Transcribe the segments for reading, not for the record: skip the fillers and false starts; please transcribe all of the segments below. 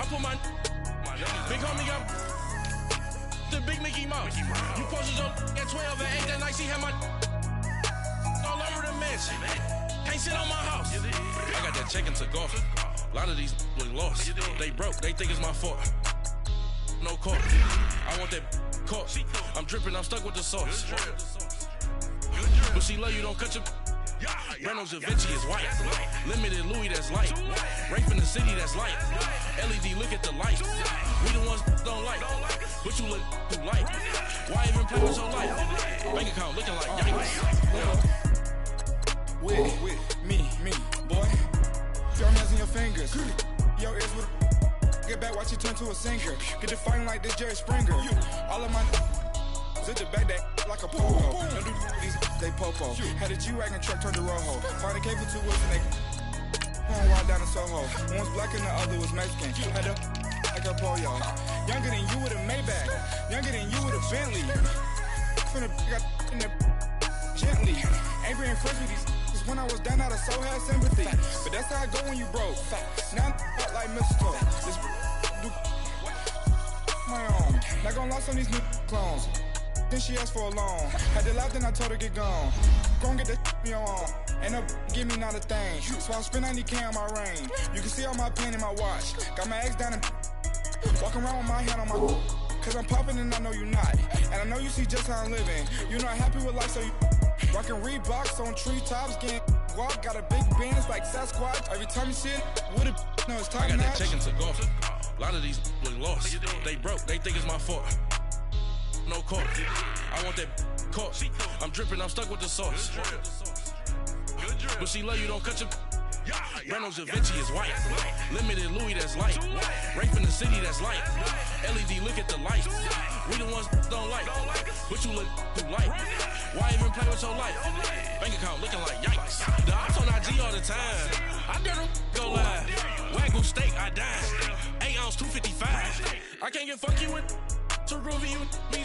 put my big homie got the big Mickey Mouse. You posted your at 12 and 8 that night, she had my all over the mansion. Can't sit on my house. I got that check and took off. A lot of these look lost. They broke, they think it's my fault. No court. I want that court. I'm dripping, I'm stuck with the sauce. But she love you, don't cut your. Reynolds Da Vinci is white. Limited Louis, that's light. Rape in the city, that's light. LED, look at the light. We the ones don't like. But you look too light. Why even play with your life? Bank account looking like yikes. With me, boy. Your hands in your fingers. Your ears with get back, watch you turn to a singer. Get defined like this Jerry Springer. All of my sit the back that like a polo. Don't do these they popo. Had a G-Wagon truck turned to Rojo. Find a cable 2 wheels and they going wild down in Soho. One was black and the other was Mexican. Had a like a pollo. Younger than you with a Maybach. Younger than you with a Bentley. Finna got in the gently. Ain't being friends with these. When I was down, I so had sympathy. But that's how I go when you broke. Now I'm like mistletoe. This do my own. Not gonna lost on these new clones. Then she asked for a loan. Had to laugh, then I told her get gone. Gon' get that me on. Ain't no give me not a thing. So I spend 90K on my ring. You can see all my pain in my watch. Got my ex down and walking around with my hand on my. Cause I'm popping and I know you not. And I know you see just how I'm living. You're not happy with life, so you rockin' Reeboks on treetops, getting walk. Got a big Benz like Sasquatch. Every time you see it, with a no, it's time. I got that check and took off. A lot of these look lost. They broke, they think it's my fault. No court. I want that court. I'm dripping, I'm stuck with the sauce. But she love you, don't cut your. Reynolds Da Vinci is white. Limited Louis, that's light. Rape in the city, that's light. LED, look at the light. We the ones don't like. But you look too light. Why even play with your life? Bank account looking like yikes. The ops on IG all the time. I dare them go live. Wagyu steak, I died. 8 ounce, 255. I can't get fuck you with too groovy you me.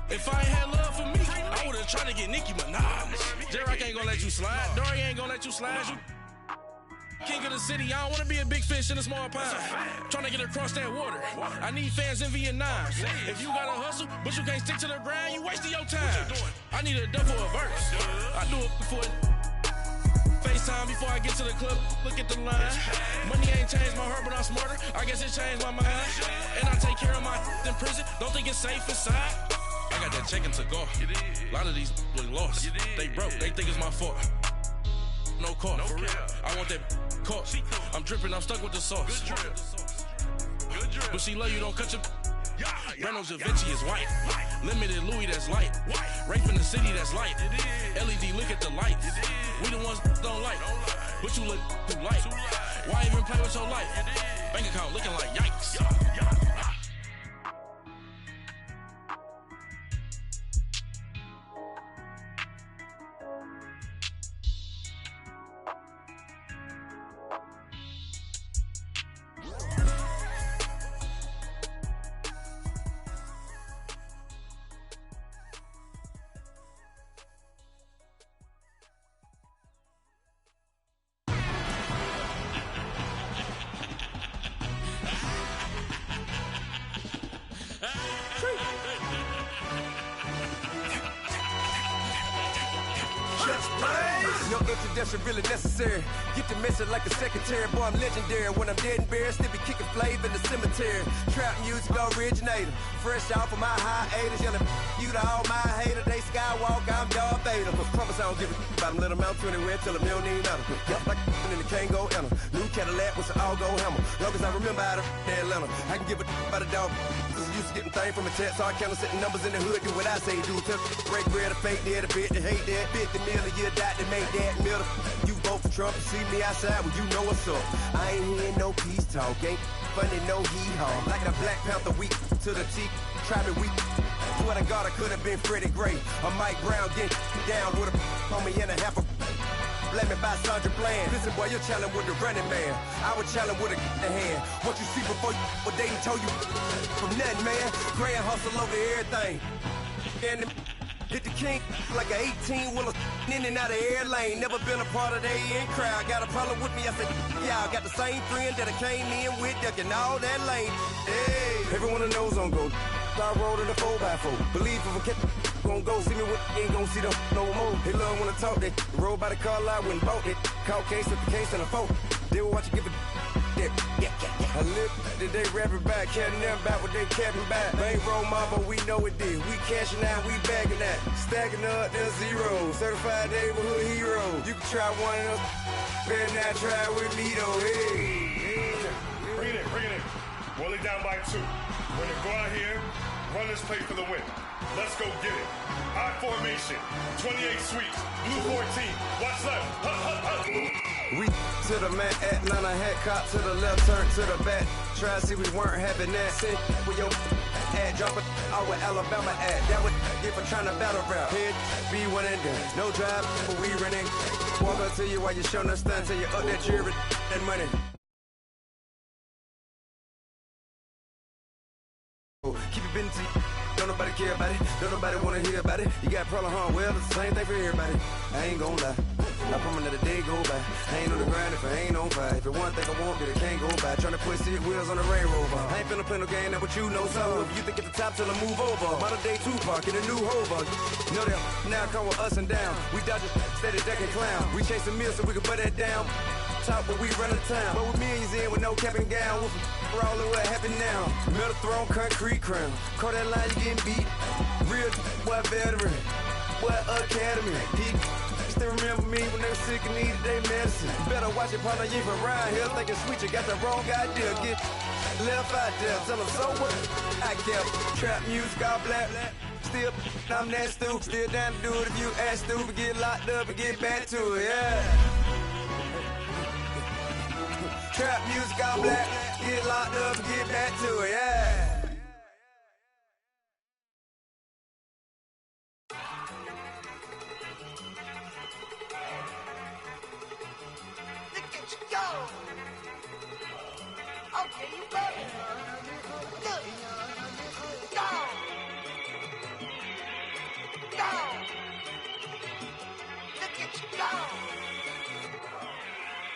If I ain't had love for me, I would've tried to get Nicki Minaj. J-Rock ain't gonna let you slide. Dory ain't gonna let you slide. You king of the city, I don't wanna be a big fish in a small pond. Trying to get across that water. I need fans in Vietnam. If you gotta hustle, but you can't stick to the grind, you wasting your time. I need a dub for a verse. I do it before FaceTime before I get to the club. Look at the line. Money ain't changed my heart, but I'm smarter. I guess it changed my mind. And I take care of my in prison. Don't think it's safe inside. I got that check and took off. A lot of these look lost. They broke, they think it's my fault. No court, for real. I want that court. I'm dripping, I'm stuck with the sauce. But she love you, don't cut your. Reynolds Da Vinci is white. Limited Louis, that's light. Rape in the city, that's light. LED, look at the light. We the ones don't like. But you look too light. Why even play with your life? Bank account looking like yikes. No introduction really necessary. Get the message like a secretary. Boy, I'm legendary. When I'm dead and buried, still be kicking flavor in the cemetery. Trap music originator. Fresh off of my hiatus. Yelling you to all my haters. They skywalk, I'm Darth Vader. Promise I don't give a about them. Let them out to anywhere. Tell them you don't need nothing. Yep, like in the Kango enter. New Cadillac with an all-go hammer. Long as I remember how to Atlanta. I can give a about a dog. Used to getting things from a text. So I count setting numbers in the hood. Do what I say do. Tell break bread or fake there. The bit to hate that. 50 million a year dot to make that middle. You vote for Trump, you see me outside, well, you know what's up. I ain't hearing no peace talk, ain't funny, no hee-haw. Like a Black Panther weak to the teeth, try me weak. Swear to God, I could have been Freddie Gray. Or Mike Brown getting down with a homie and a half a. Let me buy Sandra Bland. Listen, boy, you're challenging with the running man. I would challenge with a hand. What you see before you, what they told you from nothing, man. Grand hustle over everything. And Hit the king like an 18-wheeler in and out of air lane. Never been a part of the in crowd. Got a problem with me, I said, y'all got the same friend that I came in with, ducking all that lane. Hey, everyone that knows on go. I rolled in the 4x4. Believe if I kept gon' go see me with ain't gon' see them no more. They love when I talk that. Roll by the car lot, went and bought it. Caught case at the case and a phone. They will watch you give it. I live today rapping back, carrying them back what they capping back. Bankroll mama, we know it did. We cashing out, we bagging that. Stacking up, there's zero. Certified neighborhood hero. You can try one of them, better not try with me though. Hey. Bring it in. Roll it down by 2. We're gonna go out here, run this play for the win. Let's go get it. I formation, 28 sweeps, blue 14. Watch left. We to the man at Nana head cop to the left, turn to the back. Try to see we weren't having that. Sit with your ad, drop it out with Alabama ad. That would get for trying to battle rap. Head be one and done. No drive, but we running. Walk up to you while you showing us stunt till you up that jury and money. Keep it busy. Don't nobody care about it. Don't nobody wanna hear about it. You got a problem, huh? Well, it's the same thing for everybody. I ain't gon' lie. I promise that a day go by. I ain't on the grind if I ain't on fire. If it one thing I want, then it can't go by. Tryna put 6 wheels on the Range Rover. I ain't finna play no game, that what you know. So if you think at the top till I move over. Modern day Tupac in a new Hova. Know that now come with us and down. We dodge it, steady deck and clown. We chase a meal so we can put that down. Top, but we run the town. But with millions in with no cap and gown. We're all in what happened now. Metal throne, concrete crown. Call that line, you getting beat. Real, what veteran? What academy? He still remember me when they were sick and needed their medicine. Better watch it, partner, you from around here thinking sweet, you got the wrong idea. Get left out there, tell them so what? I kept trap music all black. Still, I'm that stupid. Still down to do it if you ask stupid. Get locked up and get back to it, yeah. Trap music all black. Get locked up and get back to it, yeah. Okay, you better. Look. Go. Go. Look at you go.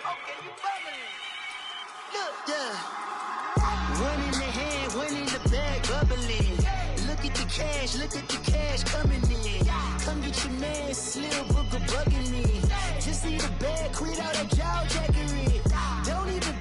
Okay, you bubbling. Look. Yeah. One in the hand, one in the bag, bubbling. Look at the cash coming in. Come get your man, Slim Booker bugging me. Just see the bag, quit all that jaw jackery. Don't even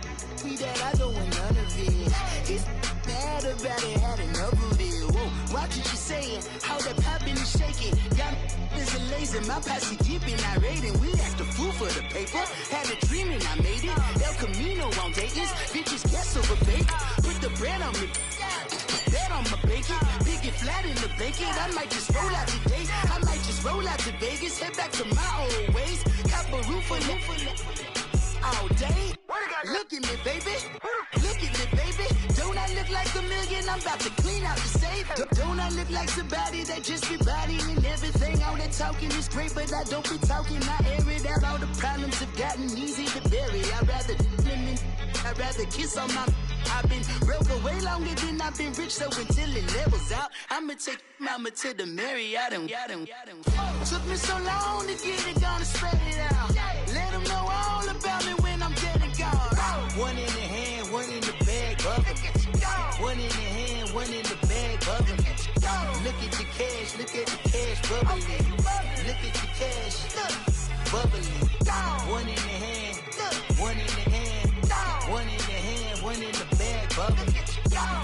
me that I don't want none of it. He's mad about it, had enough of it. Whoa, watch what you saying, how that poppin' and shaking. Got is a lazy, my posse deep and I raiding. We act a fool for the paper. Had a dream and I made it. El Camino on Dayton's, bitches guess over bake. Put the bread on me. Bet on my bacon, big and flat in the bacon. I might just roll out today. I might just roll out to Vegas, head back to my old ways. Cop a roof all day. Look at me, baby. Look at me, baby. Don't I look like a million? I'm about to clean out the safe. Don't I look like somebody that just be bodying everything? All that talking is great, but I don't be talking. I air it out. All the problems have gotten easy to bury. I'd rather kiss on my. I've been broke way longer than I've been rich, so until it levels out, I'ma take mama to the Marriott and took me so long to get it gone and spread it out. Let them know all about me when I'm dead and gone. One in the hand, one in the bag, bubbling. One in the hand, one in the bag, bubbling. Look at the cash, bubbling. Look at the cash, bubbling. One in the hand, one in the hand, one in the hand, one in the bag, bubbling.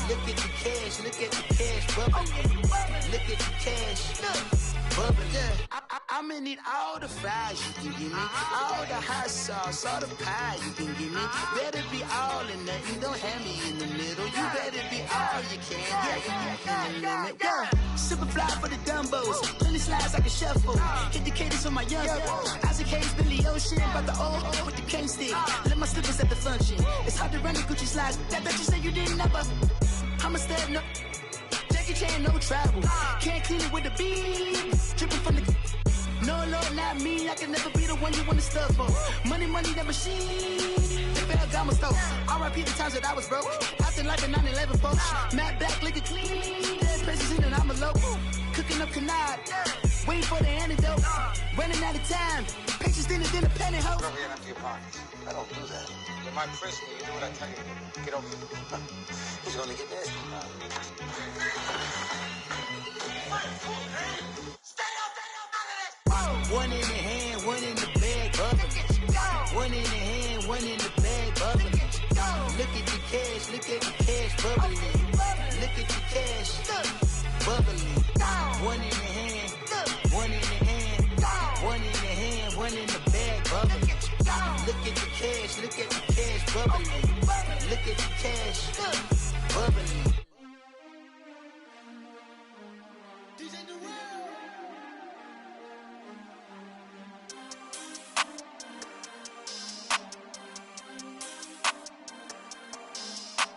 Look at the cash, bubbling. Look at the cash, bubbling. I'm gonna need all the fries you can give me, all the hot sauce, all the pie you can give me. Better be all or nothing, don't have me in the middle. You better be all you can, in the limit. Yeah, super fly for the Dumbos, plenty slides like a shuffle. Hit the cadence on my young Isaac Hayes, Billy Ocean, but the old with the cane stick. Let my slippers at the function. It's hard to run the Gucci slides. That bet you say you didn't never. I'm a step no. Jackie Chan, no travel. Can't clean it with the beat. Dripping from the. No, not me. I can never be the one you want to stuff for. Money, that machine. They fell down my stove. R.I.P. the times that I was broke. Acting like a 9/11 folks. Matt back, lick it clean. Dead presents in and I'm a local. Cooking up canard. waiting for the antidote. Running out of time, patience thinner than a penny hoe. Never get empty your pockets. I don't do that. You might press me, you do what I tell you. Get over it. Who's gonna get this? One in the hand, one in the bag, bubbling. One in the hand, one in the bag, bubbling. Look at the cash, look at the cash, bubbling. Look at the cash, bubbling. One in the hand, one in the hand, one in the hand, one in the bag, bubbling. Look at the cash, look at the cash, bubbling. Look at the cash, bubbling.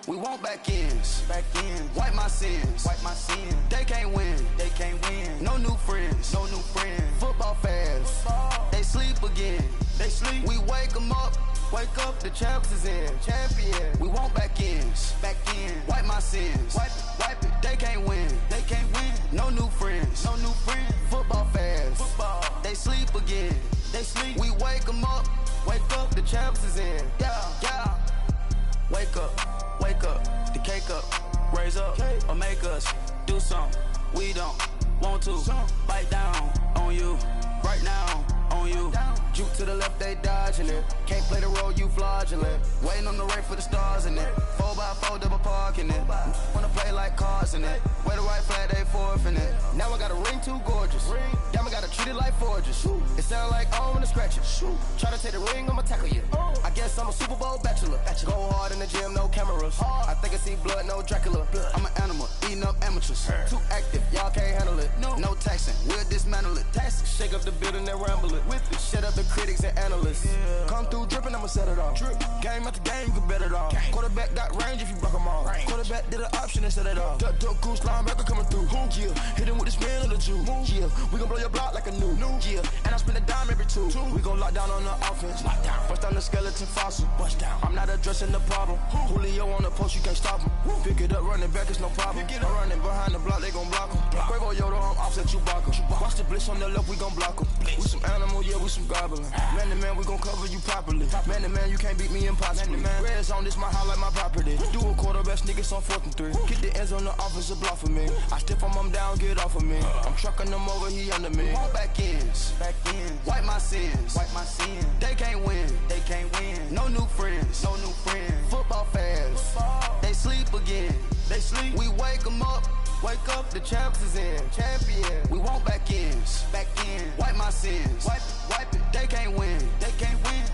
We want back ends, wipe my sins, They can't win, No new friends, Football fans, they sleep again, We wake them up, the champs is in, champion. We want back ends, wipe my sins, wipe it. They can't win, No new friends, Football fans, they sleep again, We wake them up, the champs is in, yeah. Wake up, the cake up, raise up, or make us do something we don't want to. Bite down on you, right now on you. Juke to the left, they dodging it. Can't play the role, you fraudulent. Waiting on the rain for the stars in it. 4x4 double parking it. Wanna play like cars in it. Wear the white flag, they forfeiting it. Now I got a ring too gorgeous. Y'all gotta treat it like forges. It sound like I wanna scratch it. Try to take the ring, I'ma tackle you. I guess I'm a Super Bowl bachelor. Go hard in the gym, no cameras. I think I see blood, no Dracula. I'm an animal, eating up amateurs. Too active, y'all can't handle it. No taxing, we'll dismantle it. Shake up the building and ramble it. Whip it, shut up the critics and analysts. Come through dripping, I'ma set it off. Game after game, you can bet it off. Quarterback got range if you block them all. Quarterback did an option and set it off. Duck, goose, linebacker coming through. Yeah, hit him with the spin of the Jew. Yeah, we gon' blow your block like a new. Yeah, and I spend a dime every two. We gon' lock down on the offense. Bust down the skeleton fossil. I'm not addressing the problem. Julio on the post, you can't stop him. Pick it up, running back, it's no problem. I'm running behind the block, they gon' block him. Quavo Yoda, I'm offset Chewbacca. Watch the blitz on the left, we gon' block him. We some animal, yeah, we some goblin. Man to man, we gon' cover you properly. Man to man, you can't beat me impossibly. Red zone, this my house like my property. Do a quarter best niggas on 4th and 3. Get the ends on the offensive block for me. I stiff him down, get off of me. I'm trucking them over, he under me. Want back ends, wipe my sins, They can't win, No new friends, Football fans, they sleep again, We wake them up, the champs is in, champion. We want back ends, wipe my sins, wipe it. They can't win,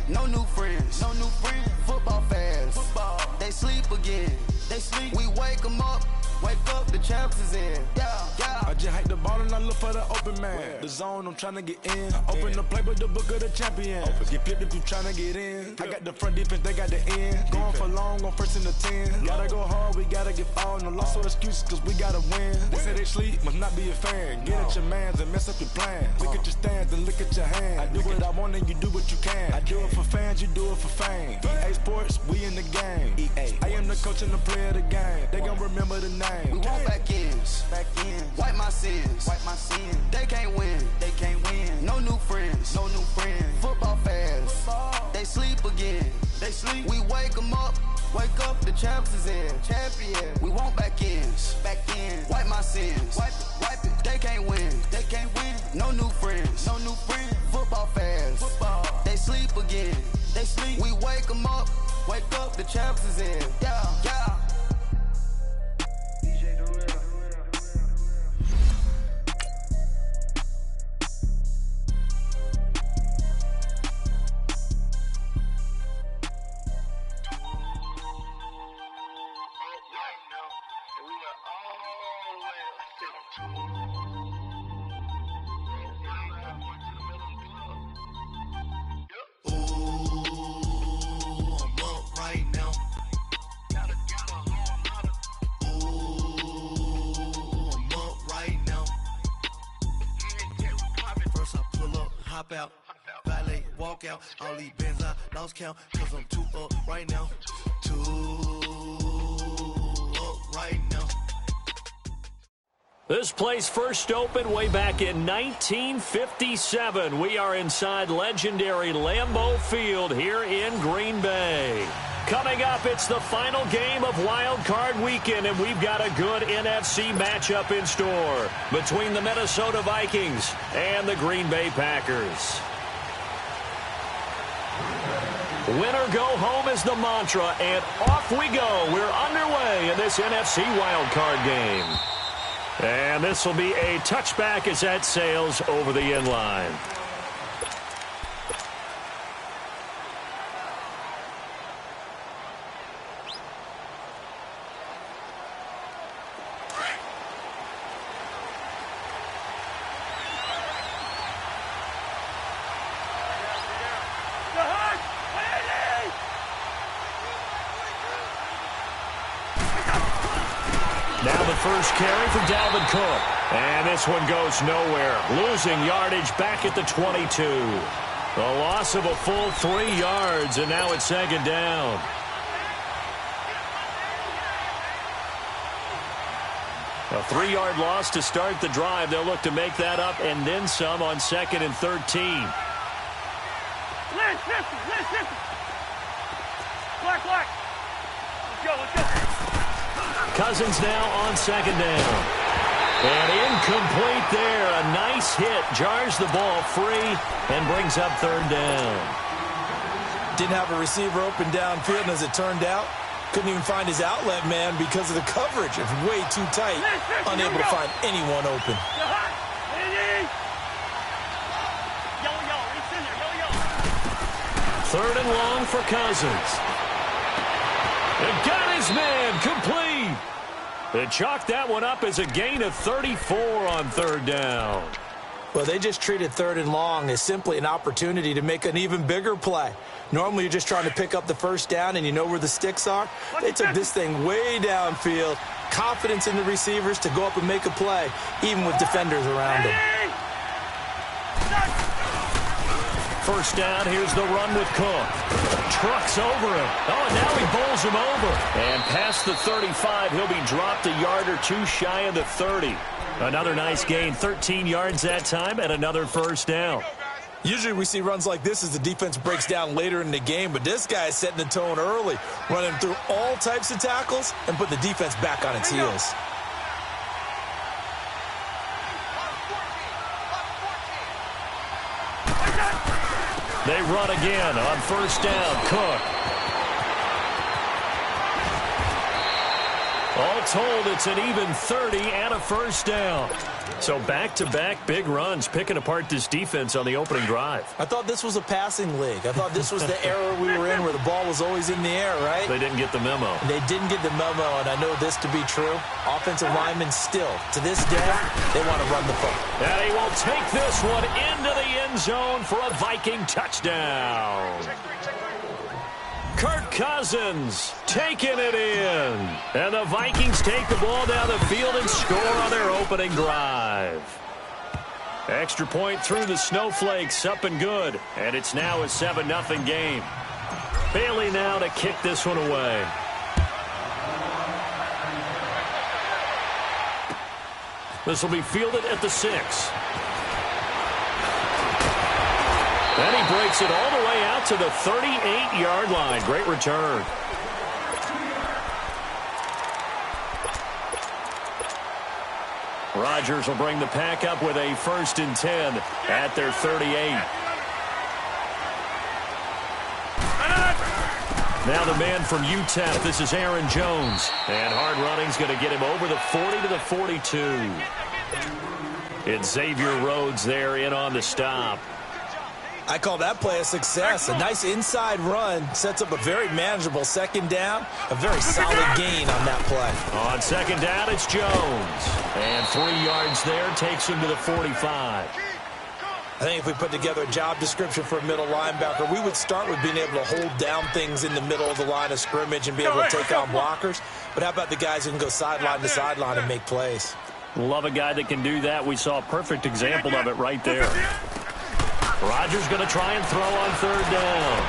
No new friends, Football fans, they sleep again, We wake them up, the champs is in, yeah. I just hike the ball and I look for the open man. The zone, I'm tryna get in. Open the playbook, the book of the champion. Get flipped if you tryna get in. I got the front defense, they got the end. Going for long, going first in the 10. Gotta go hard, we gotta get foul. No loss or excuses, cause we gotta win. They say they sleep, must not be a fan. Get at your mans and mess up your plans. Look at your stands and look at your hands. I do what I want and you do what you can. I do it for fans, you do it for fame. EA Sports, we in the game. I am the coach and the player of the game. They gon' remember the name. We want back ends, wipe my sins, They can't win, No new friends, Football fans, they sleep again, We wake them up, the champs is in, champion. We want back ends, wipe my sins, wipe it. They can't win, No new friends, Football fans, they sleep again, We wake them up, the champs is in, yeah. Hop out, valet, walk out. All these Benz I lost count, cause I'm too up right now. This place first opened way back in 1957. We are inside legendary Lambeau Field here in Green Bay. Coming up, it's the final game of Wild Card Weekend, and we've got a good NFC matchup in store between the Minnesota Vikings and the Green Bay Packers. Win or go home is the mantra, and off we go. We're underway in this NFC Wild Card game. And this will be a touchback as that sails over the end line. Now the first carry for Dalvin Cook. And this one goes nowhere. Losing yardage back at the 22. A loss of a full 3 yards, and now it's second down. A 3-yard loss to start the drive. They'll look to make that up and then some on 2nd and 13. Black. Let's go. Cousins now on 2nd down. And incomplete there. A nice hit. Jars the ball free and brings up 3rd down. Didn't have a receiver open downfield, and as it turned out, couldn't even find his outlet man because of the coverage. It's way too tight. Unable to find anyone open. Third and long for Cousins. And got his man complete. They chalked that one up as a gain of 34 on 3rd down. Well, they just treated 3rd and long as simply an opportunity to make an even bigger play. Normally, you're just trying to pick up the first down and you know where the sticks are. They took this thing way downfield. Confidence in the receivers to go up and make a play, even with defenders around them. First down, here's the run with Cook. Trucks over him. Oh, and now he bowls him over. And past the 35, he'll be dropped a yard or two shy of the 30. Another nice gain, 13 yards that time, and another first down. Usually we see runs like this as the defense breaks down later in the game, but this guy is setting the tone early, running through all types of tackles and put the defense back on its heels. They run again on first down. Cook. All told, it's an even 30 and a first down. So back-to-back big runs, picking apart this defense on the opening drive. I thought this was a passing league. I thought this was the era we were in where the ball was always in the air, right? They didn't get the memo. They didn't get the memo, and I know this to be true. Offensive linemen still, to this day, they want to run the ball. And he will take this one into the end zone for a Viking touchdown. Kirk Cousins taking it in. And the Vikings take the ball down the field and score on their opening drive. Extra point through the snowflakes, up and good. And it's now a 7-0 game. Bailey now to kick this one away. This will be fielded at the 6. And he breaks it all the way out to the 38-yard line. Great return. Rodgers will bring the pack up with a 1st and 10 at their 38. Now the man from UTEP, this is Aaron Jones. And hard running's going to get him over the 40 to the 42. It's Xavier Rhodes there in on the stop. I call that play a success. A nice inside run sets up a very manageable 2nd down. A very solid gain on that play. On 2nd down, it's Jones. And 3 yards there takes him to the 45. I think if we put together a job description for a middle linebacker, we would start with being able to hold down things in the middle of the line of scrimmage and be able to take on blockers. But how about the guys who can go sideline to sideline and make plays? Love a guy that can do that. We saw a perfect example of it right there. Rodgers going to try and throw on 3rd down.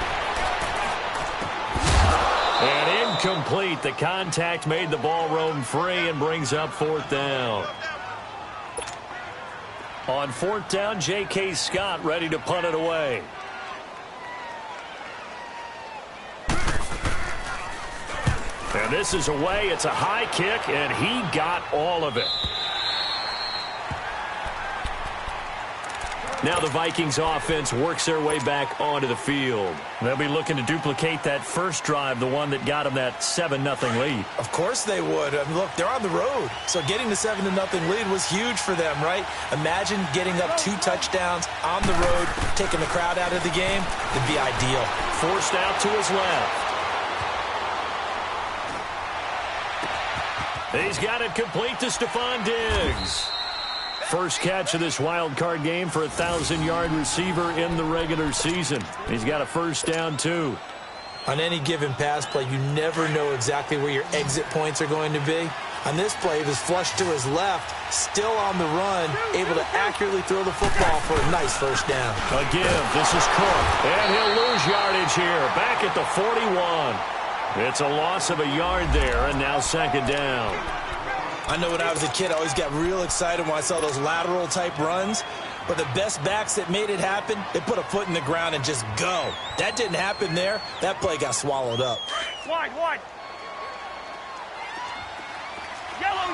And incomplete. The contact made the ball roam free and brings up 4th down. On 4th down, J.K. Scott ready to punt it away. And this is away. It's a high kick, and he got all of it. Now the Vikings offense works their way back onto the field. They'll be looking to duplicate that first drive, the one that got them that 7-0 lead. Of course they would. I mean, look, they're on the road. So getting the 7-0 lead was huge for them, right? Imagine getting up 2 touchdowns on the road, taking the crowd out of the game. It'd be ideal. Forced out to his left. He's got it complete to Stephon Diggs. First catch of this wild card game for a 1,000-yard receiver in the regular season. He's got a first down, too. On any given pass play, you never know exactly where your exit points are going to be. On this play, he was flushed to his left, still on the run, able to accurately throw the football for a nice first down. Again, this is Cook, and he'll lose yardage here, back at the 41. It's a loss of a yard there, and now second down. I know when I was a kid, I always got real excited when I saw those lateral-type runs. But the best backs that made it happen, they put a foot in the ground and just go. That didn't happen there. That play got swallowed up. Wide. Yellow.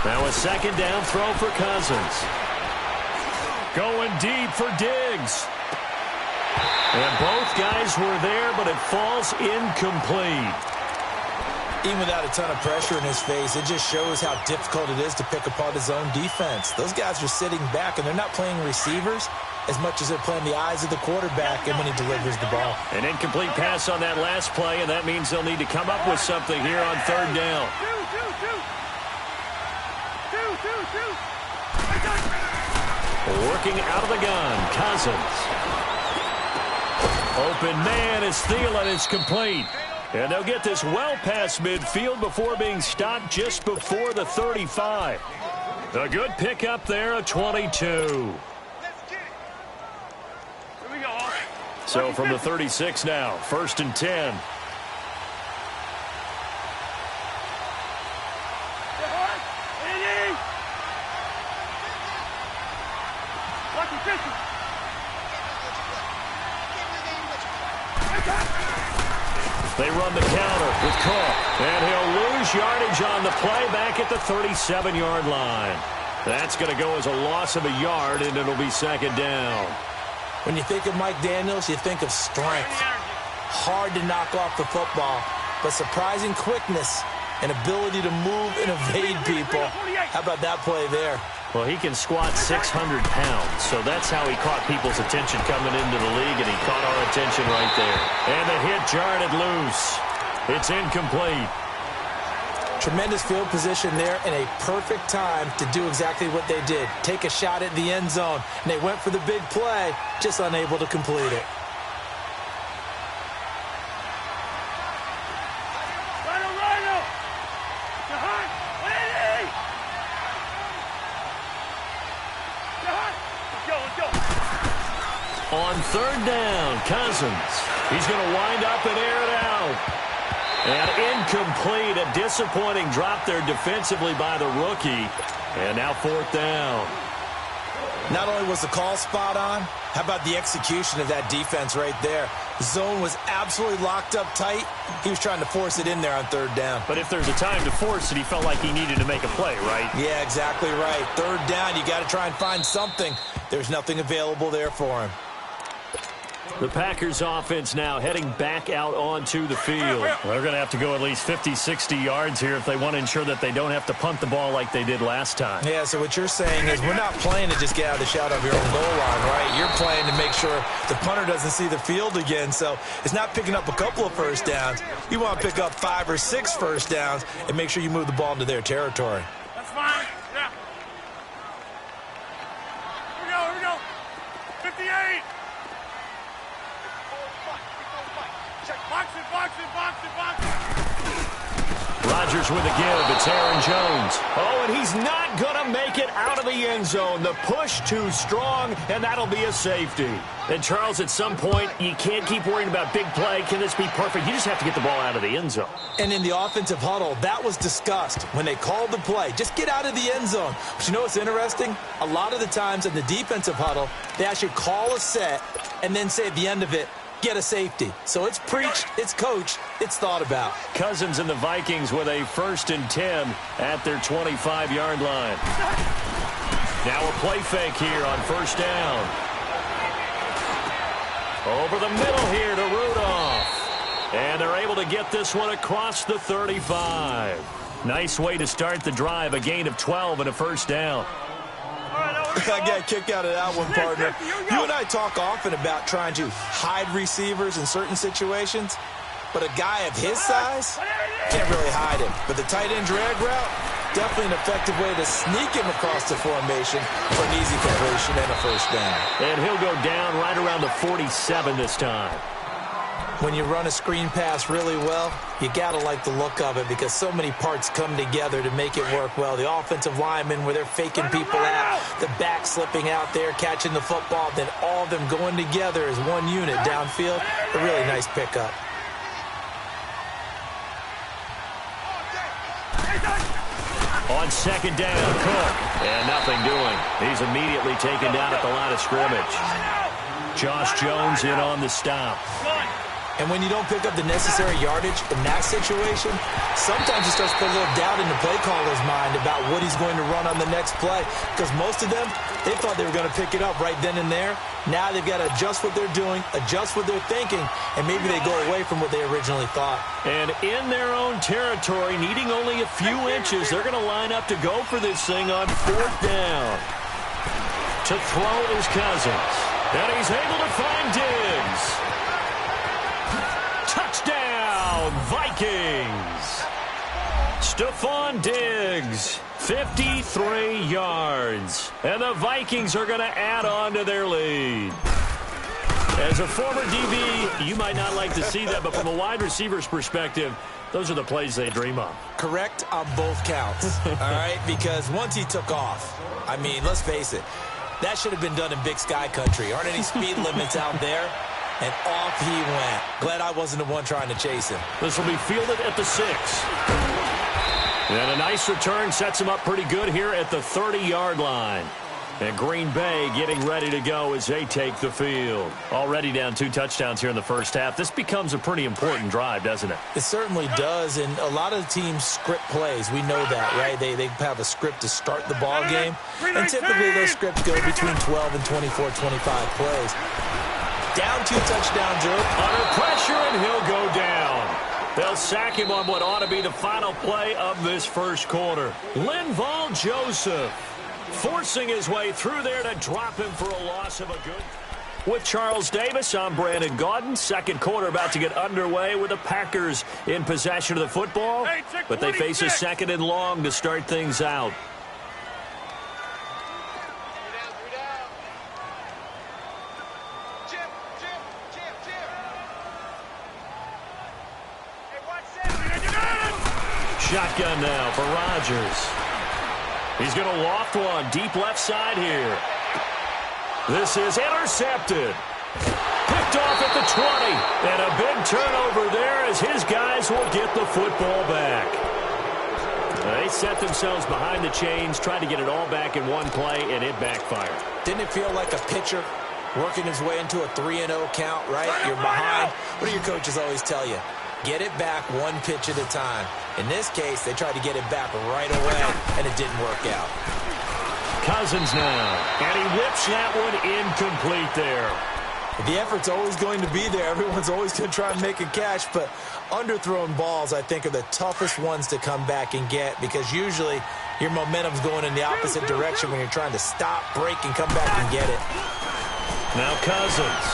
Now a second down throw for Cousins. Going deep for Diggs. And both guys were there, but it falls incomplete. Even without a ton of pressure in his face, it just shows how difficult it is to pick apart his own defense. Those guys are sitting back, and they're not playing receivers as much as they're playing the eyes of the quarterback and when he delivers the ball. An incomplete pass on that last play, and that means they'll need to come up with something here on third down. Working out of the gun, Cousins. Open man is Thielen. It's complete. And they'll get this well past midfield before being stopped just before the 35. A good pickup there, a 22. So from the 36 now, 1st and 10. They run the counter with Cook, and he'll lose yardage on the play back at the 37-yard line. That's going to go as a loss of a yard, and it'll be second down. When you think of Mike Daniels, you think of strength. Hard to knock off the football, but surprising quickness and ability to move and evade people. How about that play there? Well, he can squat 600 pounds, so that's how he caught people's attention coming into the league, and he caught our attention right there. And the hit jarred it loose. It's incomplete. Tremendous field position there and a perfect time to do exactly what they did. Take a shot at the end zone, and they went for the big play, just unable to complete it. On third down, Cousins. He's going to wind up and air it out. And incomplete, a disappointing drop there defensively by the rookie. And now 4th down. Not only was the call spot on, how about the execution of that defense right there? The zone was absolutely locked up tight. He was trying to force it in there on third down. But if there's a time to force it, he felt like he needed to make a play, right? Yeah, exactly right. Third down, you got to try and find something. There's nothing available there for him. The Packers offense now heading back out onto the field. They're going to have to go at least 50, 60 yards here if they want to ensure that they don't have to punt the ball like they did last time. Yeah, so what you're saying is we're not playing to just get out of the shot of your own goal line, right? You're playing to make sure the punter doesn't see the field again. So it's not picking up a couple of first downs. You want to pick up 5 or 6 first downs and make sure you move the ball into their territory. That's fine. Yeah. Here we go. 58. Rodgers with a give. It's Aaron Jones. Oh, and he's not going to make it out of the end zone. The push too strong, and that'll be a safety. And, Charles, at some point, you can't keep worrying about big play. Can this be perfect? You just have to get the ball out of the end zone. And in the offensive huddle, that was discussed when they called the play. Just get out of the end zone. But you know what's interesting? A lot of the times in the defensive huddle, they actually call a set and then say at the end of it, get a safety. So it's preached, it's coached, it's thought about. Cousins and the Vikings with a 1st and 10 at their 25-yard line. Now a play fake here on 1st down. Over the middle here to Rudolph. And they're able to get this one across the 35. Nice way to start the drive. A gain of 12 and a 1st down. I got a kick out of that one, partner. You and I talk often about trying to hide receivers in certain situations, but a guy of his size can't really hide him. But the tight end drag route, definitely an effective way to sneak him across the formation for an easy completion and a 1st down. And he'll go down right around the 47 this time. When you run a screen pass really well, you got to like the look of it because so many parts come together to make it work well. The offensive linemen where they're faking people out, the back slipping out there, catching the football, then all of them going together as one unit downfield. A really nice pickup. On 2nd down, Cook. And nothing doing. He's immediately taken down at the line of scrimmage. Josh Jones in on the stop. And when you don't pick up the necessary yardage in that situation, sometimes it starts to put a little doubt in the play caller's mind about what he's going to run on the next play. Because most of them, they thought they were going to pick it up right then and there. Now they've got to adjust what they're doing, adjust what they're thinking, and maybe they go away from what they originally thought. And in their own territory, needing only a few inches, they're going to line up to go for this thing on 4th down. To throw is Cousins. And he's able to find Diggs. Touchdown, Vikings. Stephon Diggs, 53 yards. And the Vikings are going to add on to their lead. As a former DB, you might not like to see that, but from a wide receiver's perspective, those are the plays they dream of. Correct on both counts, all right? Because once he took off, I mean, let's face it, that should have been done in Big Sky Country. Aren't any speed limits out there? And off he went. Glad I wasn't the one trying to chase him. This will be fielded at the 6. And a nice return sets him up pretty good here at the 30-yard line. And Green Bay getting ready to go as they take the field. Already down 2 touchdowns here in the 1st half. This becomes a pretty important drive, doesn't it? It certainly does, and a lot of the teams script plays. We know that, right? They have a script to start the ball game, and typically those scripts go between 12 and 24, 25 plays. Down 2 touchdowns early. Under pressure, and he'll go down. They'll sack him on what ought to be the final play of this 1st quarter. Linval Joseph forcing his way through there to drop him for a loss of a good. With Charles Davis, I'm Brandon Gaudin. 2nd quarter about to get underway with the Packers in possession of the football. But they face a 2nd and long to start things out. Shotgun now for Rodgers. He's going to loft one deep left side here. This is intercepted. Picked off at the 20. And a big turnover there as his guys will get the football back. They set themselves behind the chains, tried to get it all back in one play, and it backfired. Didn't it feel like a pitcher working his way into a 3-0 count, right? You're behind. What do your coaches always tell you? Get it back one pitch at a time. In this case, they tried to get it back right away, and it didn't work out. Cousins now, and he whips that one incomplete there. The effort's always going to be there. Everyone's always going to try and make a catch, but underthrown balls, I think, are the toughest ones to come back and get because usually your momentum's going in the opposite direction when you're trying to stop, break, and come back and get it. Now Cousins.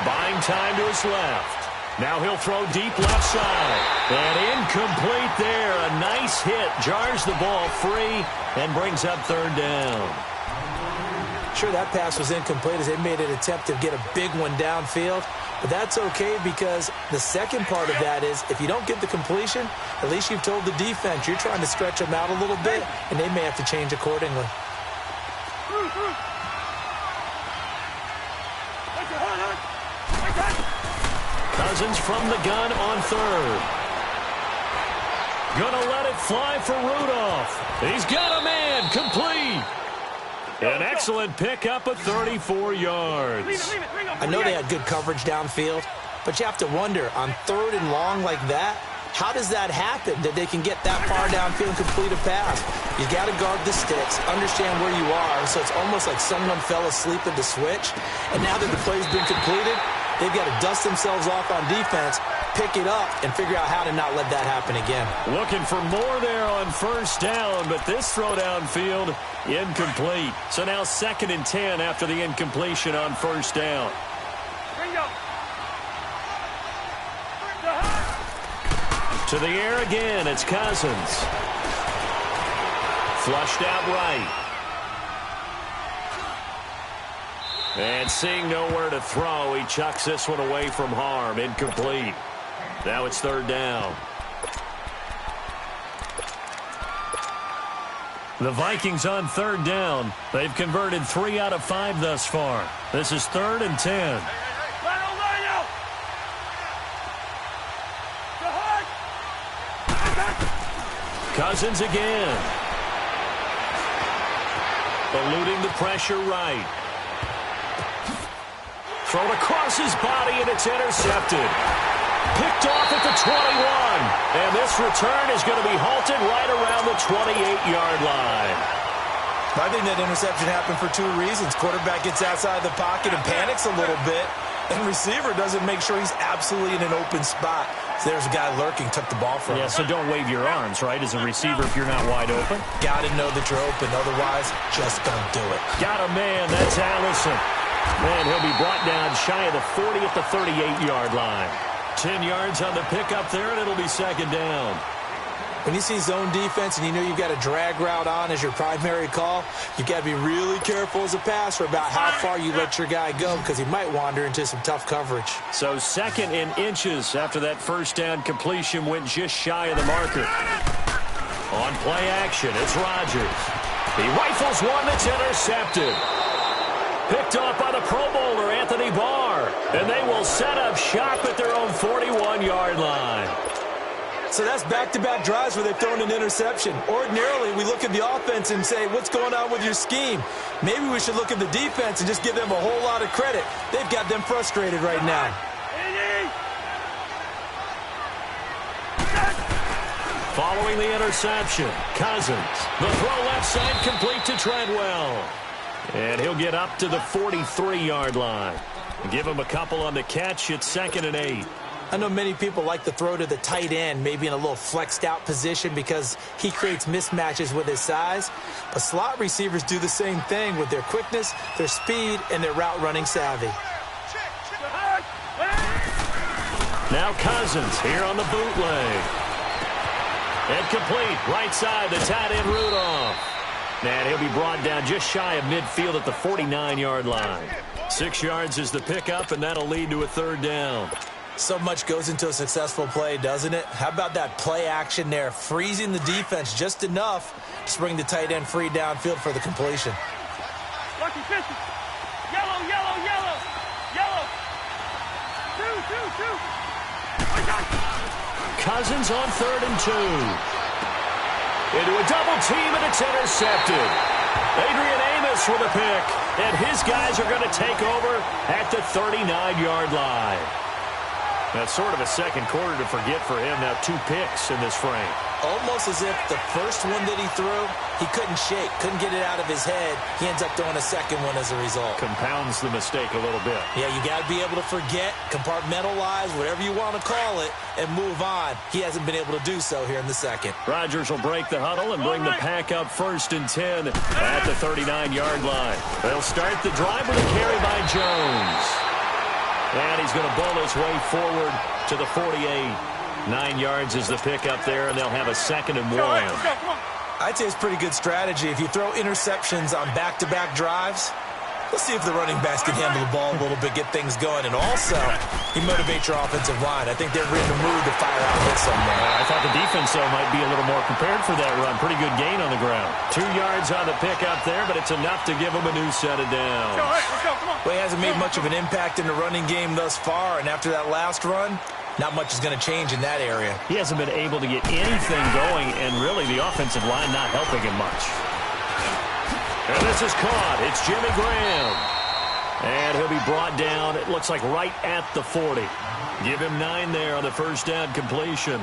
Buying time to his left. Now he'll throw deep left side. And incomplete there. A nice hit. Jars the ball free and brings up 3rd down. Sure, that pass was incomplete as they made an attempt to get a big one downfield. But that's okay because the second part of that is if you don't get the completion, at least you've told the defense you're trying to stretch them out a little bit, and they may have to change accordingly. Cousins from the gun on third. Gonna let it fly for Rudolph. He's got a man, complete. An excellent pickup of 34 yards. I know they had good coverage downfield, but you have to wonder, on third and long like that, how does that happen, that they can get that far downfield and complete a pass? You got to guard the sticks, understand where you are, so it's almost like someone fell asleep at the switch, and now that the play's been completed, they've got to dust themselves off on defense, pick it up, and figure out how to not let that happen again. Looking for more there on first down, but this throw downfield, incomplete. So now 2nd and 10 after the incompletion on first down. To the air again, it's Cousins. Flushed out right. And seeing nowhere to throw, he chucks this one away from harm. Incomplete. Now it's 3rd down. The Vikings on 3rd down. They've converted 3 out of 5 thus far. This is 3rd and 10. Cousins again. Eluding the pressure right. Thrown across his body, and it's intercepted. Picked off at the 21. And this return is going to be halted right around the 28-yard line. I think that interception happened for 2 reasons. Quarterback gets outside the pocket and panics a little bit, and receiver doesn't make sure he's absolutely in an open spot. So there's a guy lurking, took the ball from him. Yeah, so don't wave your arms, right, as a receiver if you're not wide open. Got to know that you're open. Otherwise, just don't do it. Got a man. That's Allison. And he'll be brought down shy of the 40 at the 38-yard line. 10 yards on the pickup there, and it'll be 2nd down. When you see zone defense and you know you've got a drag route on as your primary call, you've got to be really careful as a passer about how far you let your guy go because he might wander into some tough coverage. So 2nd and inches after that first down completion went just shy of the marker. On play action, it's Rodgers. He rifles one that's intercepted. Picked off by the Pro Bowler, Anthony Barr. And they will set up shop at their own 41-yard line. So that's back-to-back drives where they've thrown an interception. Ordinarily, we look at the offense and say, what's going on with your scheme? Maybe we should look at the defense and just give them a whole lot of credit. They've got them frustrated right now. Following the interception, Cousins. The throw left side complete to Treadwell. And he'll get up to the 43-yard line. Give him a couple on the catch. It's 2nd and 8. I know many people like to throw to the tight end, maybe in a little flexed out position because he creates mismatches with his size. But slot receivers do the same thing with their quickness, their speed, and their route running savvy. Now Cousins here on the bootleg. And complete, right side, the tight end Rudolph. And he'll be brought down just shy of midfield at the 49-yard line. 6 yards is the pickup, and that'll lead to a 3rd down. So much goes into a successful play, doesn't it? How about that play action there, freezing the defense just enough to bring the tight end free downfield for the completion. Yellow, yellow, yellow, yellow. Two. Cousins on 3rd and 2. Into a double team, and it's intercepted. Adrian Amos with a pick, and his guys are going to take over at the 39-yard line. That's sort of a second quarter to forget for him. Now 2 picks in this frame. Almost as if the first one that he threw, he couldn't shake, couldn't get it out of his head. He ends up throwing a second one as a result. Compounds the mistake a little bit. Yeah, you got to be able to forget, compartmentalize, whatever you want to call it, and move on. He hasn't been able to do so here in the second. Rodgers will break the huddle and bring the pack up 1st and 10 at the 39-yard line. They'll start the drive with a carry by Jones. And he's going to bowl his way forward to the 48. 9 yards is the pickup there, and they'll have a 2nd and 1. I'd say it's pretty good strategy. If you throw interceptions on back-to-back drives, Let's see if the running backs can handle the ball a little bit, get things going, and also he motivates your offensive line. I think they're in the mood to fire out hits somewhere. I thought the defense, though, might be a little more prepared for that run. Pretty good gain on the ground. 2 yards on the pickup there, but it's enough to give him a new set of downs. Let's go, come on. Well, he hasn't made much of an impact in the running game thus far, and after that last run, not much is going to change in that area. He hasn't been able to get anything going, and really the offensive line not helping him much. And this is caught. It's Jimmy Graham. And he'll be brought down, it looks like right at the 40. Give him 9 there on the first down completion.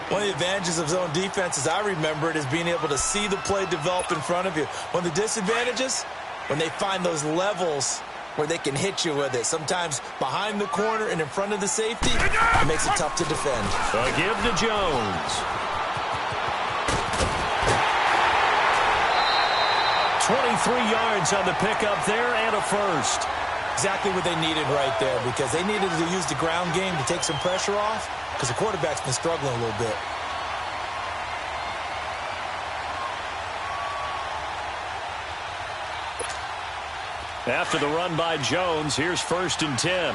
One of the advantages of zone defense, as I remember it, is being able to see the play develop in front of you. One of the disadvantages, when they find those levels where they can hit you with it. Sometimes behind the corner and in front of the safety, it makes it tough to defend. A give to Jones. 23 yards on the pickup there and a first. Exactly what they needed right there, because they needed to use the ground game to take some pressure off, because the quarterback's been struggling a little bit. After the run by Jones, here's 1st and 10.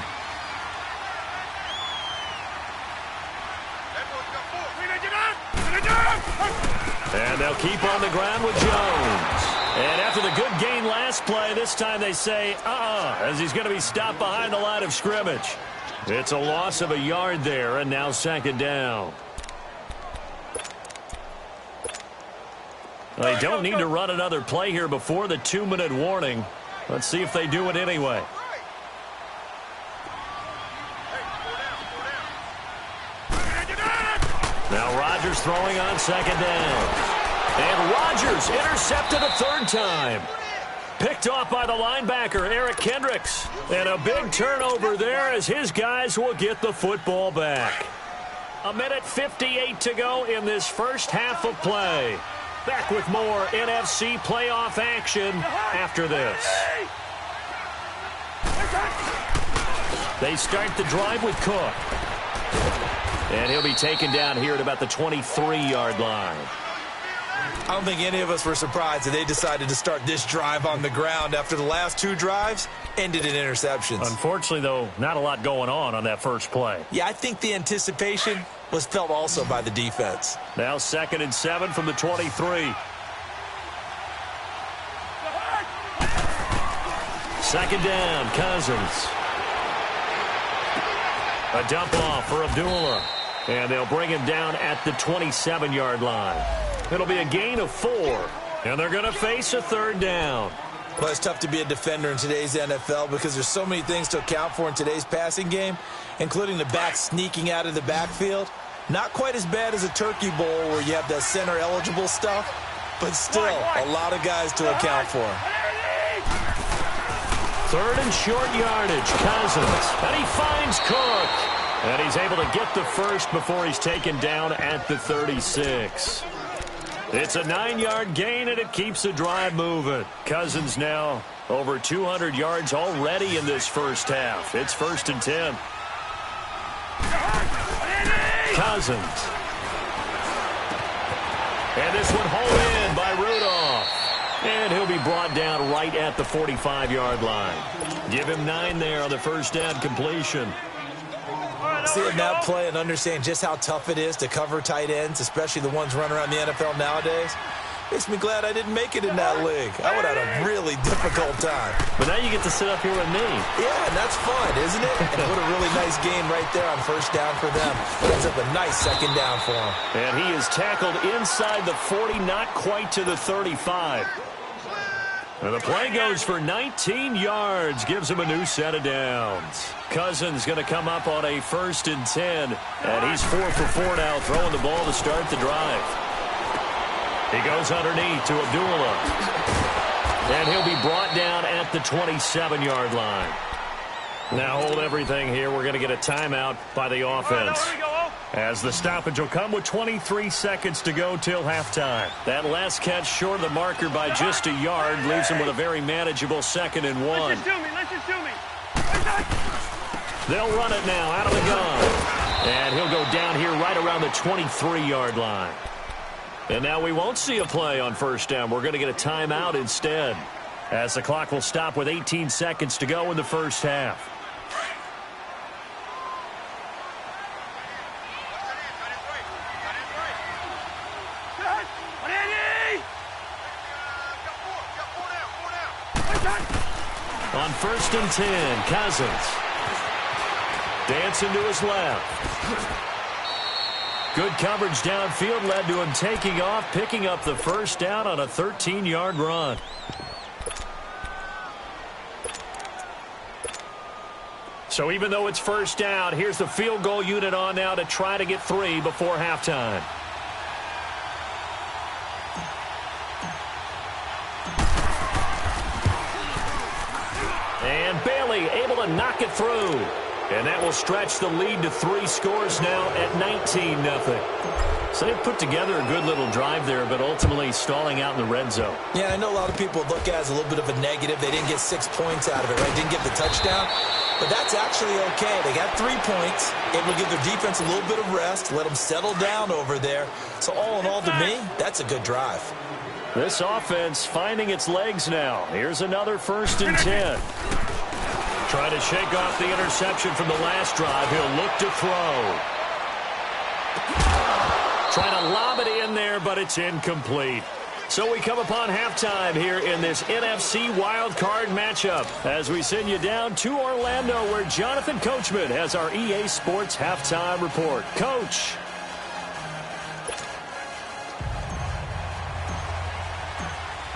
And they'll keep on the ground with Jones. And after the good gain last play, this time they say, as he's going to be stopped behind the line of scrimmage. It's a loss of a yard there, and now 2nd down. They don't need to run another play here before the 2-minute warning. Let's see if they do it anyway. Now Rodgers throwing on 2nd down. And Rodgers intercepted a 3rd time. Picked off by the linebacker, Eric Kendricks. And a big turnover there as his guys will get the football back. 1:58 to go in this first half of play. Back with more NFC playoff action after this. They start the drive with Cook. And he'll be taken down here at about the 23-yard line. I don't think any of us were surprised that they decided to start this drive on the ground after the last 2 drives ended in interceptions. Unfortunately, though, not a lot going on that first play. Yeah, I think the anticipation was felt also by the defense. Now 2nd and 7 from the 23. 2nd down, Cousins. A dump off for Abdullah. And they'll bring him down at the 27-yard line. It'll be a gain of 4. And they're going to face a 3rd down. Well, it's tough to be a defender in today's NFL because there's so many things to account for in today's passing game, including the back sneaking out of the backfield. Not quite as bad as a turkey bowl where you have that center-eligible stuff, but still a lot of guys to account for. 3rd and short yardage, Cousins. And he finds Cook. And he's able to get the first before he's taken down at the 36. It's a 9-yard gain, and it keeps the drive moving. Cousins now over 200 yards already in this first half. It's 1st and 10. Cousins. And this one hauled in by Rudolph. And he'll be brought down right at the 45-yard line. Give him 9 there on the first down completion. Seeing that play and understand just how tough it is to cover tight ends, especially the ones running around the NFL nowadays, makes me glad I didn't make it in that league. I would have had a really difficult time. But now you get to sit up here with me. Yeah, and that's fun, isn't it? And what a really nice game right there on first down for them. Brings up a nice 2nd down for him. And he is tackled inside the 40, not quite to the 35. And the play goes for 19 yards, gives him a new set of downs. Cousins going to come up on a 1st and 10, and he's 4 for 4 now, throwing the ball to start the drive. He goes underneath to Abdullah. And he'll be brought down at the 27-yard line. Now hold everything here. We're going to get a timeout by the offense, as the stoppage will come with 23 seconds to go till halftime. That last catch short of the marker by just a yard leaves him with a very manageable 2nd and 1. Let's just do me. They'll run it now out of the gun. And he'll go down here right around the 23-yard line. And now we won't see a play on first down. We're going to get a timeout instead. as the clock will stop with 18 seconds to go in the first half. On 1st and 10, Cousins. Dancing to his left. Good coverage downfield led to him taking off, picking up the first down on a 13-yard run. So even though it's first down, here's the field goal unit on now to try to get 3 before halftime. And Bailey able to knock it through. And that will stretch the lead to 3 scores now at 19-0. So they've put together a good little drive there, but ultimately stalling out in the red zone. Yeah, I know a lot of people look at it as a little bit of a negative. They didn't get 6 points out of it, right? Didn't get the touchdown. But that's actually okay. They got 3 points, able to give their defense a little bit of rest, let them settle down over there. So all in all, to me, that's a good drive. This offense finding its legs now. Here's another 1st and 10. Trying to shake off the interception from the last drive. He'll look to throw. Trying to lob it in there, but it's incomplete. So we come upon halftime here in this NFC wildcard matchup as we send you down to Orlando where Jonathan Coachman has our EA Sports halftime report. Coach.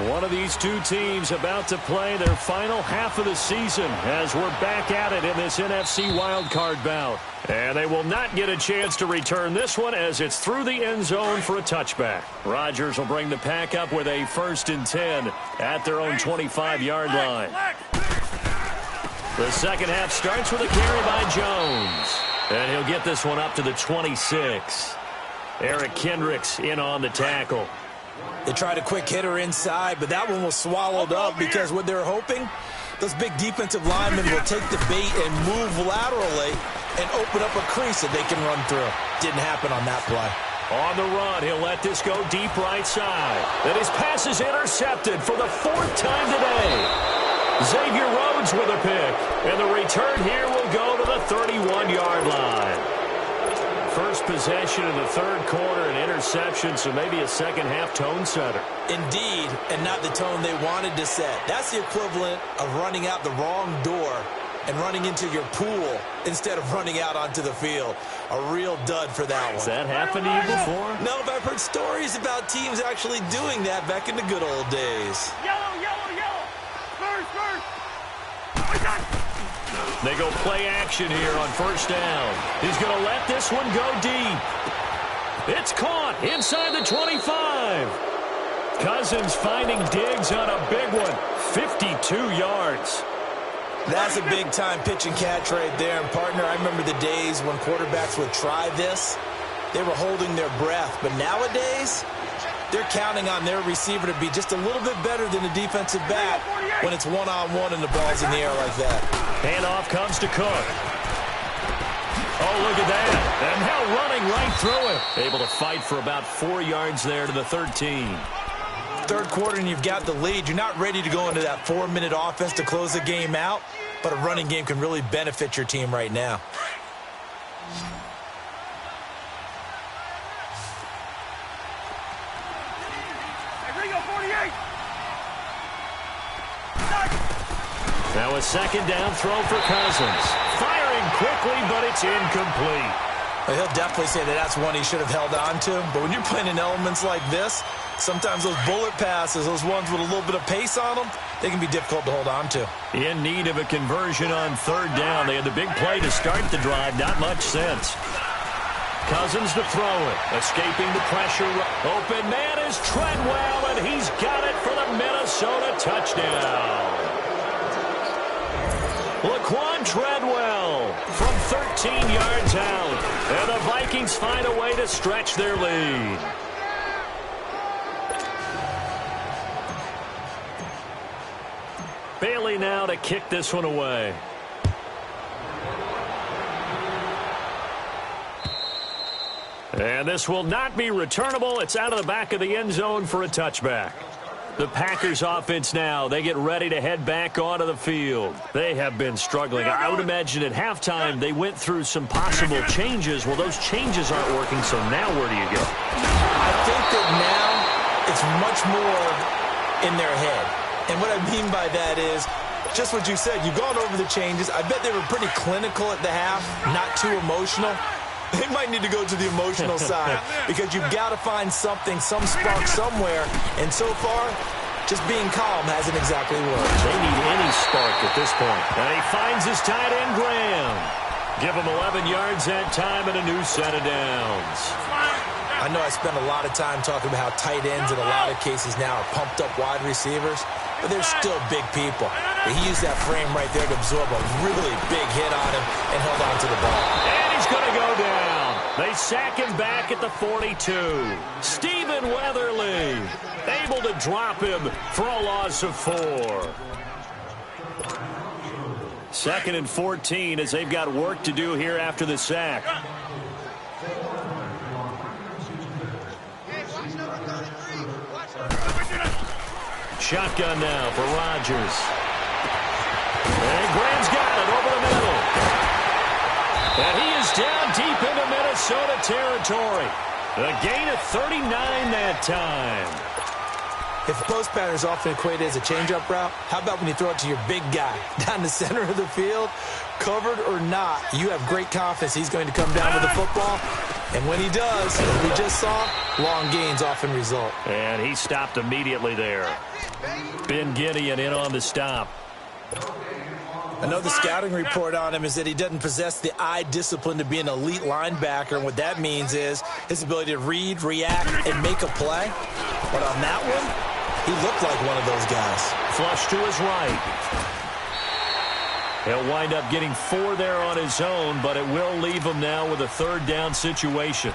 One of these two teams about to play their final half of the season as we're back at it in this NFC wildcard bout. And they will not get a chance to return this one as it's through the end zone for a touchback. Rodgers will bring the pack up with a 1st and 10 at their own 25-yard line. The second half starts with a carry by Jones. And he'll get this one up to the 26. Eric Kendricks in on the tackle. They tried a quick hitter inside, but that one was swallowed up because what they're hoping, those big defensive linemen will take the bait and move laterally and open up a crease that they can run through. Didn't happen on that play. On the run, he'll let this go deep right side. Then his pass is intercepted for the 4th time today. Xavier Rhodes with a pick. And the return here will go to the 31-yard line. First possession of the 3rd quarter, an interception, so maybe a second-half tone setter. Indeed, and not the tone they wanted to set. That's the equivalent of running out the wrong door and running into your pool instead of running out onto the field. A real dud for that one. Has that happened to you before? No, but I've heard stories about teams actually doing that back in the good old days. Yellow, yellow, yellow. First. They go play action here on 1st down. He's going to let this one go deep. It's caught inside the 25. Cousins finding Diggs on a big one. 52 yards. That's a big-time pitch and catch right there. And, partner, I remember the days when quarterbacks would try this. They were holding their breath. But nowadays, they're counting on their receiver to be just a little bit better than the defensive back when it's one-on-one and the ball's in the air like that. Handoff comes to Cook. Oh, look at that. And now running right through it. Able to fight for about 4 yards there to the 13. 3rd quarter and you've got the lead. You're not ready to go into that 4-minute offense to close the game out, but a running game can really benefit your team right now. Now a 2nd down throw for Cousins. Firing quickly, but it's incomplete. Well, he'll definitely say that that's one he should have held on to. But when you're playing in elements like this, sometimes those bullet passes, those ones with a little bit of pace on them, they can be difficult to hold on to. In need of a conversion on 3rd down. They had the big play to start the drive. Not much sense. Cousins to throw it. Escaping the pressure. Open man is Treadwell, and he's got it for the Minnesota touchdown. Laquan Treadwell from 13 yards out. And the Vikings find a way to stretch their lead. Bailey now to kick this one away. And this will not be returnable. It's out of the back of the end zone for a touchback. The Packers offense now, they get ready to head back onto the field. They have been struggling. I would imagine at halftime they went through some possible changes. Well, those changes aren't working, so now where do you go? I think that now it's much more in their head. And what I mean by that is just what you said. You've gone over the changes. I bet they were pretty clinical at the half, not too emotional. They might need to go to the emotional side because you've got to find something, some spark somewhere. And so far, just being calm hasn't exactly worked. They need any spark at this point. And he finds his tight end, Graham. Give him 11 yards that time and a new set of downs. I know I spent a lot of time talking about how tight ends in a lot of cases now are pumped up wide receivers, but they're still big people. But he used that frame right there to absorb a really big hit on him and held on to the ball. And he's going to go down. They sack him back at the 42. Stephen Weatherly able to drop him for a loss of 4. 2nd and 14 as they've got work to do here after the sack. Shotgun now for Rodgers. And Graham's got it over the middle. And he is down deep into Minnesota territory. A gain of 39 that time. If the post pattern is often equated as a change-up route, how about when you throw it to your big guy down the center of the field? Covered or not, you have great confidence he's going to come down with the football. And when he does, as we just saw, long gains often result. And he stopped immediately there. Ben Gideon in on the stop. Another scouting report on him is that he doesn't possess the eye discipline to be an elite linebacker. And what that means is his ability to read, react, and make a play. But on that one, he looked like one of those guys. Flush to his right. He'll wind up getting 4 there on his own, but it will leave him now with a 3rd down situation.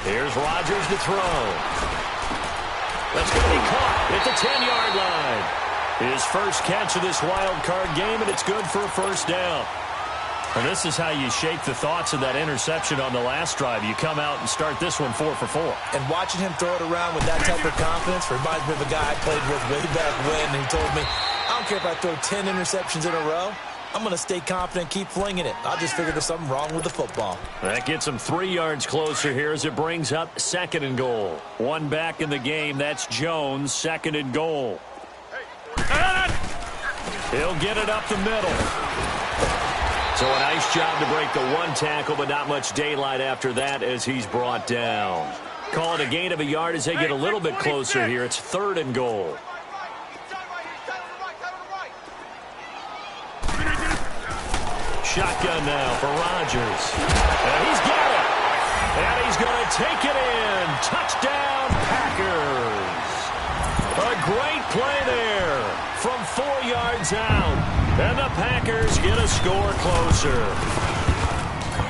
Here's Rodgers to throw. That's going to be caught at the 10-yard line. His first catch of this wild card game, and it's good for a 1st down. And this is how you shape the thoughts of that interception on the last drive. You come out and start this one 4 for 4. And watching him throw it around with that type of confidence reminds me of a guy I played with way back when. He told me, I don't care if I throw 10 interceptions in a row. I'm going to stay confident, keep flinging it. I'll just figure there's something wrong with the football. That gets him 3 yards closer here as it brings up 2nd and goal. One back in the game. That's Jones, 2nd and goal. He'll get it up the middle. So a nice job to break the 1 tackle, but not much daylight after that as he's brought down. Call it a gain of a yard as they get a little bit closer here. It's 3rd and goal. Shotgun now for Rodgers. And he's got it. And he's going to take it in. Touchdown, Packers. A great play there from 4 yards out. And the Packers get a score closer.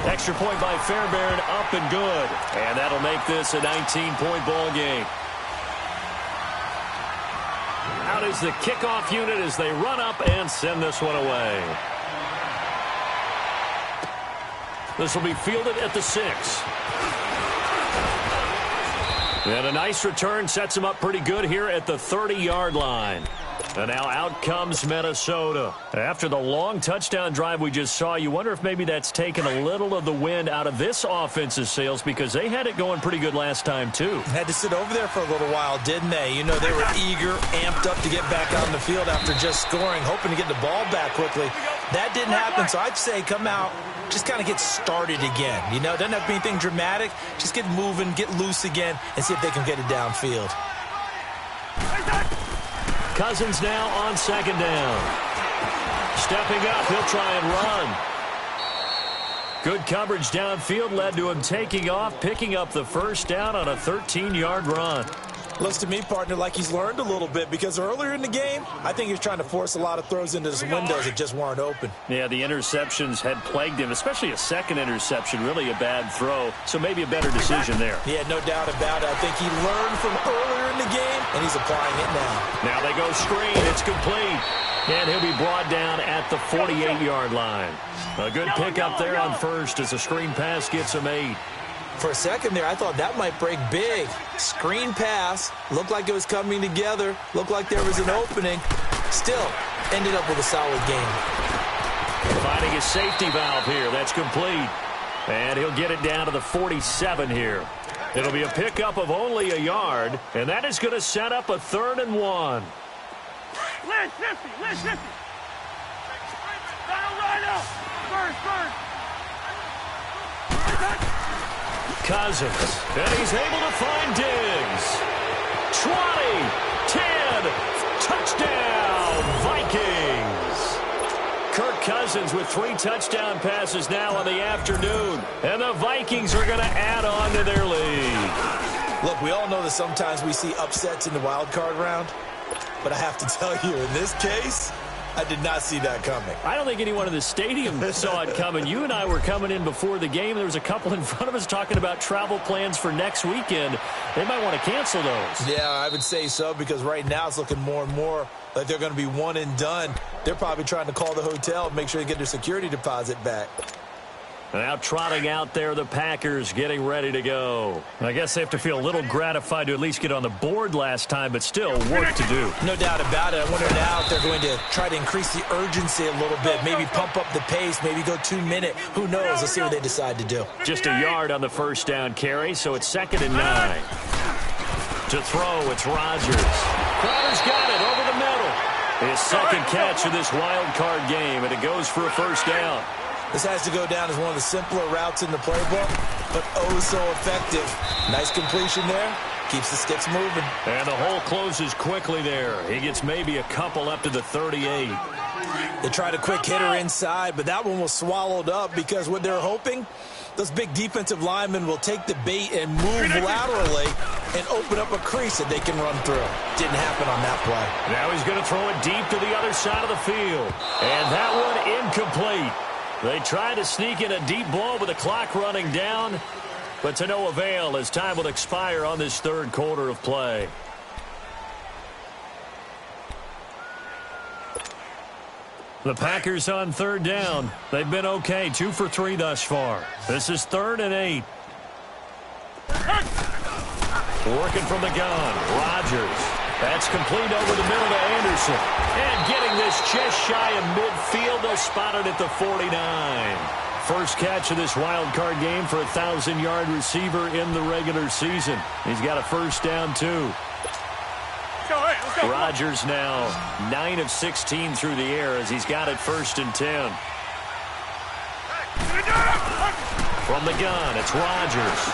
Extra point by Fairbairn, up and good. And that'll make this a 19-point ball game. Out is the kickoff unit as they run up and send this one away. This will be fielded at the 6. And a nice return sets him up pretty good here at the 30-yard line. And now out comes Minnesota. After the long touchdown drive we just saw, you wonder if maybe that's taken a little of the wind out of this offense's sails because they had it going pretty good last time, too. Had to sit over there for a little while, didn't they? You know, they were eager, amped up to get back on the field after just scoring, hoping to get the ball back quickly. That didn't happen, so I'd say come out, just kind of get started again. You know, doesn't have to be anything dramatic. Just get moving, get loose again, and see if they can get it downfield. Cousins now on 2nd down. Stepping up, he'll try and run. Good coverage downfield led to him taking off, picking up the 1st down on a 13-yard run. Looks to me, partner, like he's learned a little bit because earlier in the game, I think he was trying to force a lot of throws into his windows that just weren't open. Yeah, the interceptions had plagued him, especially a second interception, really a bad throw. So maybe a better decision there. Yeah, no doubt about it. I think he learned from earlier in the game, and he's applying it now. Now they go screen. It's complete. And he'll be brought down at the 48-yard line. A good pickup there on first as a screen pass gets him 8. For a second there, I thought that might break big. Screen pass. Looked like it was coming together. Looked like there was an opening. Still, ended up with a solid game. Finding his safety valve here. That's complete. And he'll get it down to the 47 here. It'll be a pickup of only a yard, and that is going to set up a 3rd and 1. Let's 50. Right up. First. Cousins, and he's able to find Diggs. 20, 10, touchdown, Vikings. Kirk Cousins with 3 touchdown passes now on the afternoon, and the Vikings are going to add on to their lead. Look, we all know that sometimes we see upsets in the wild card round, but I have to tell you, in this case, I did not see that coming. I don't think anyone in the stadium saw it coming. You and I were coming in before the game. There was a couple in front of us talking about travel plans for next weekend. They might want to cancel those. Yeah, I would say so, because right now it's looking more and more like they're going to be one and done. They're probably trying to call the hotel and make sure they get their security deposit back. Now trotting out there, the Packers getting ready to go. I guess they have to feel a little gratified to at least get on the board last time, but still work to do. No doubt about it. I wonder now if they're going to try to increase the urgency a little bit, maybe pump up the pace, maybe go 2-minute. Who knows? Let's see what they decide to do. Just a yard on the first down carry, so it's 2nd and 9. To throw, it's Rodgers. Crowder's got it over the middle. His second catch of this wild card game, and it goes for a first down. This has to go down as one of the simpler routes in the playbook, but oh so effective. Nice completion there. Keeps the sticks moving. And the hole closes quickly there. He gets maybe a couple up to the 38. They tried a quick hitter inside, but that one was swallowed up because what they're hoping, those big defensive linemen will take the bait and move laterally and open up a crease that they can run through. Didn't happen on that play. Now he's going to throw it deep to the other side of the field. And that one incomplete. They try to sneak in a deep ball with the clock running down, but to no avail as time will expire on this 3rd quarter of play. The Packers on 3rd down. They've been okay, 2 for 3 thus far. This is 3rd and 8. Working from the gun, Rodgers. That's complete over the middle to Anderson. And getting this just shy of midfield, they'll spot it at the 49. First catch of this wild card game for a 1,000-yard receiver in the regular season. He's got a first down, too. Rodgers now 9 of 16 through the air as he's got it 1st and 10. From the gun, it's Rodgers.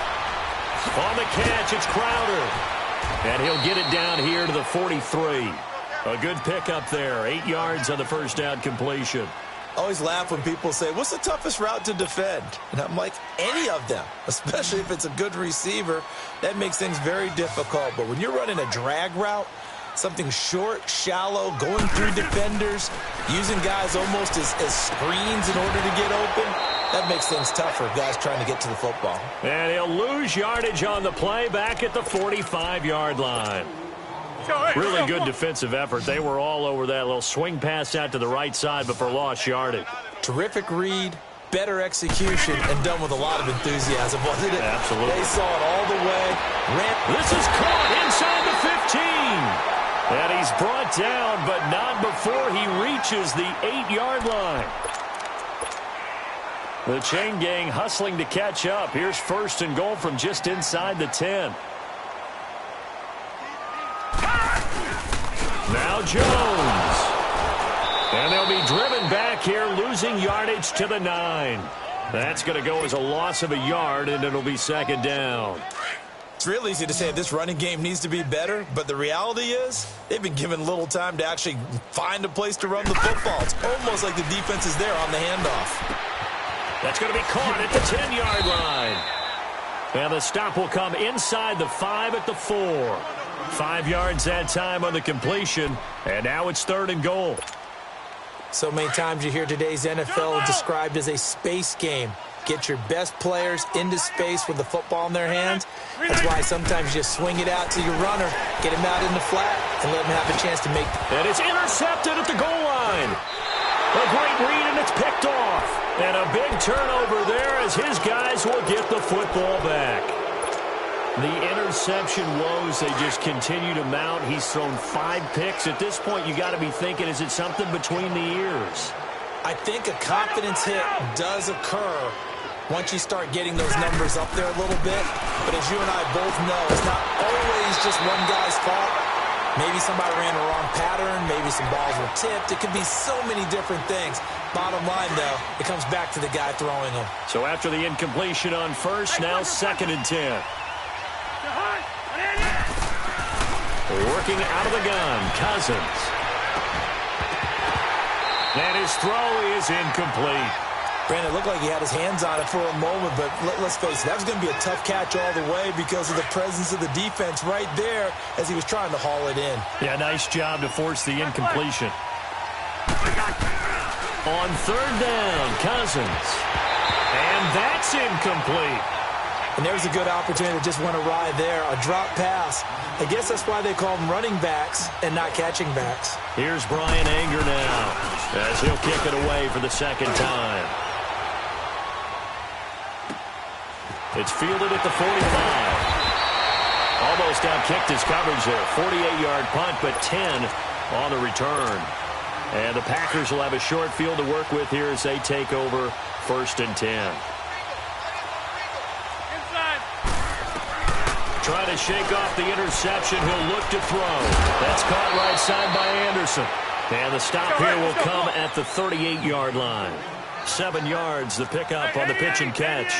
On the catch, it's Crowder. And he'll get it down here to the 43. A good pickup there. 8 yards on the first down completion. I always laugh when people say, what's the toughest route to defend? And I'm like, any of them, especially if it's a good receiver. That makes things very difficult. But when you're running a drag route, something short, shallow, going through defenders, using guys almost as screens in order to get open, that makes things tougher, guys trying to get to the football. And he'll lose yardage on the play back at the 45-yard line. Really good defensive effort. They were all over that little swing pass out to the right side, but for lost yardage. Terrific read, better execution, and done with a lot of enthusiasm, wasn't it? Absolutely. They saw it all the way. This is caught inside the 15. And he's brought down, but not before he reaches the 8-yard line. The chain gang hustling to catch up. Here's 1st and goal from just inside the 10. Now Jones. And they'll be driven back here, losing yardage to the 9. That's going to go as a loss of a yard, and it'll be 2nd down. It's real easy to say this running game needs to be better, but the reality is they've been given little time to actually find a place to run the football. It's almost like the defense is there on the handoff. That's going to be caught at the 10-yard line. And the stop will come inside the 5 at the 4. 5 yards that time on the completion, and now it's 3rd and goal. So many times you hear today's NFL described as a space game. Get your best players into space with the football in their hands. That's why sometimes you just swing it out to your runner, get him out in the flat, and let him have a chance to make. And it's intercepted at the goal line. A great read, and it's picked off. And a big turnover there as his guys will get the football back. The interception woes, they just continue to mount. He's thrown 5 picks. At this point, you got to be thinking, is it something between the ears? I think a confidence hit does occur once you start getting those numbers up there a little bit. But as you and I both know, it's not always just one guy's fault. Maybe somebody ran a wrong pattern. Maybe some balls were tipped. It could be so many different things. Bottom line, though, it comes back to the guy throwing them. So after the incompletion on first, now 2nd and 10. Working out of the gun, Cousins. And his throw is incomplete. Brandon, it looked like he had his hands on it for a moment, but let's face it, that was going to be a tough catch all the way because of the presence of the defense right there as he was trying to haul it in. Yeah, nice job to force the incompletion. On 3rd down, Cousins. And that's incomplete. And there's a good opportunity that just went awry there, a drop pass. I guess that's why they call them running backs and not catching backs. Here's Brian Anger now as he'll kick it away for the 2nd time. It's fielded at the 45. Almost out-kicked his coverage there. 48-yard punt, but 10 on the return. And the Packers will have a short field to work with here as they take over 1st and 10. Trying to shake off the interception. He'll look to throw. That's caught right side by Anderson. And the stop here will come at the 38-yard line. 7 yards, the pickup on the pitch and catch.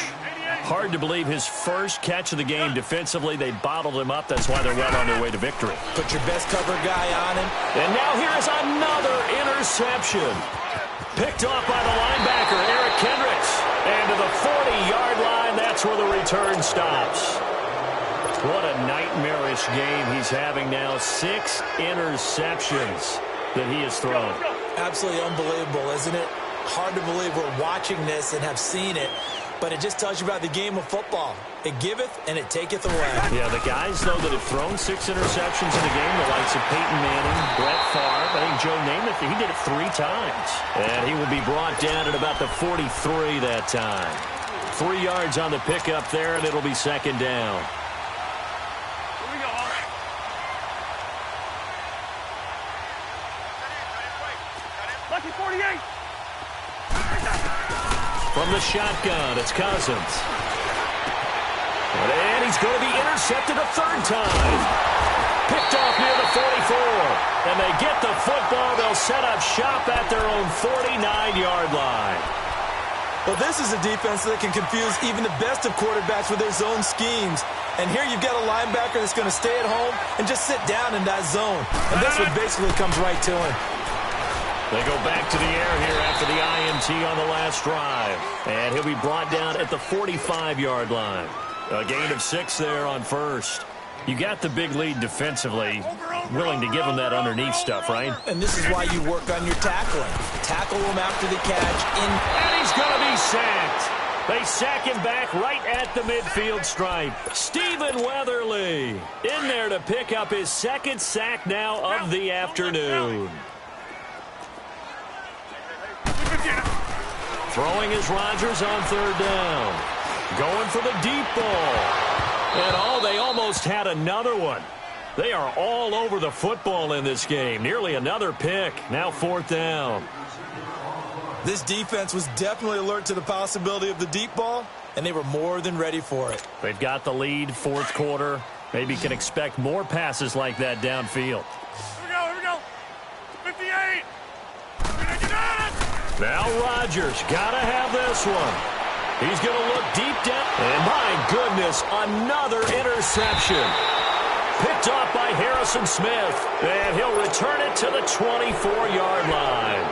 Hard to believe his first catch of the game defensively. They bottled him up. That's why they're well on their way to victory. Put your best cover guy on him. And now here is another interception. Picked off by the linebacker, Eric Kendricks. And to the 40-yard line, that's where the return stops. What a nightmarish game he's having now. 6 interceptions that he has thrown. Absolutely unbelievable, isn't it? Hard to believe we're watching this and have seen it, but it just tells you about the game of football. It giveth and it taketh away. Yeah, the guys, though, that have thrown 6 interceptions in the game, the likes of Peyton Manning, Brett Favre, I think Joe Namath, he did it 3 times. And he will be brought down at about the 43 that time. 3 yards on the pickup there, and it'll be 2nd down. From the shotgun, it's Cousins. And he's going to be intercepted a 3rd time. Picked off near the 44. And they get the football. They'll set up shop at their own 49-yard line. Well, this is a defense that can confuse even the best of quarterbacks with their zone schemes. And here you've got a linebacker that's going to stay at home and just sit down in that zone. And that's what basically comes right to him. They go back to the air here after the INT on the last drive. And he'll be brought down at the 45-yard line. A gain of 6 there on first. You got the big lead defensively. Willing to give him that underneath stuff, right? And this is why you work on your tackling. Tackle him after the catch. And he's going to be sacked. They sack him back right at the midfield stripe. Stephen Weatherly in there to pick up his 2nd sack now of the afternoon. Throwing is Rodgers on 3rd down. Going for the deep ball. And they almost had another one. They are all over the football in this game. Nearly another pick. Now 4th down. This defense was definitely alert to the possibility of the deep ball, and they were more than ready for it. They've got the lead, 4th quarter. Maybe can expect more passes like that downfield. Here we go. 58. Now Rodgers got to have this one. He's going to look deep down. And my goodness, another interception. Picked off by Harrison Smith. And he'll return it to the 24-yard line.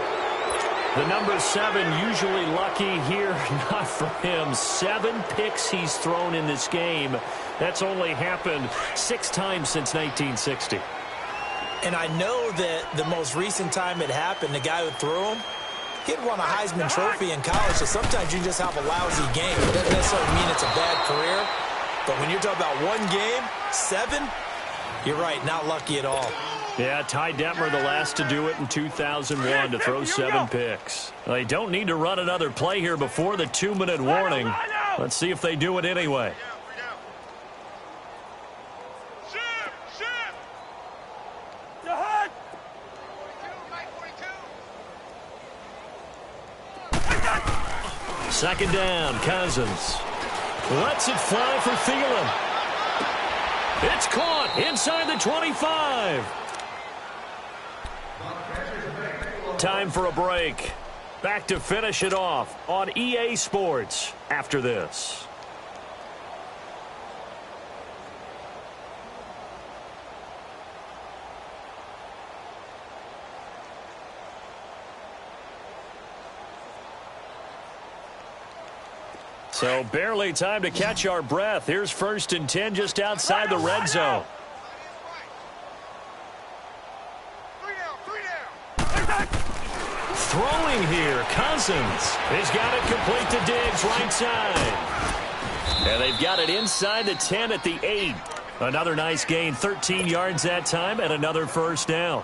The number 7 usually lucky here. Not for him. 7 picks he's thrown in this game. That's only happened 6 times since 1960. And I know that the most recent time it happened, the guy who threw him, he had won a Heisman Trophy in college, so sometimes you just have a lousy game. It doesn't necessarily mean it's a bad career, but when you're talking about one game, 7, you're right, not lucky at all. Yeah, Ty Detmer, the last to do it in 2001, to throw 7 picks. They don't need to run another play here before the 2-minute warning. Let's see if they do it anyway. Second down, Cousins. Lets it fly for Thielen. It's caught inside the 25. Time for a break. Back to finish it off on EA Sports after this. So barely time to catch our breath. Here's 1st and 10 just outside the red zone. Throwing here, Cousins. He's got it complete to Diggs, right side. And they've got it inside the 10 at the 8. Another nice gain, 13 yards that time, and another first down.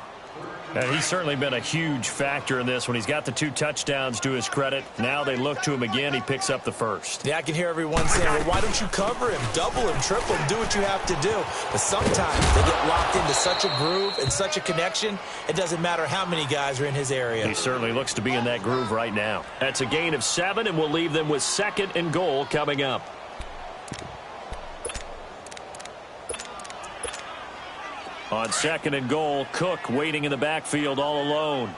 And he's certainly been a huge factor in this when he's got the 2 touchdowns to his credit. Now they look to him again. He picks up the first. Yeah, I can hear everyone saying, well, why don't you cover him, double him, triple him, do what you have to do. But sometimes they get locked into such a groove and such a connection, it doesn't matter how many guys are in his area. He certainly looks to be in that groove right now. That's a gain of 7, and we'll leave them with 2nd and goal coming up. On 2nd and goal, Cook waiting in the backfield all alone.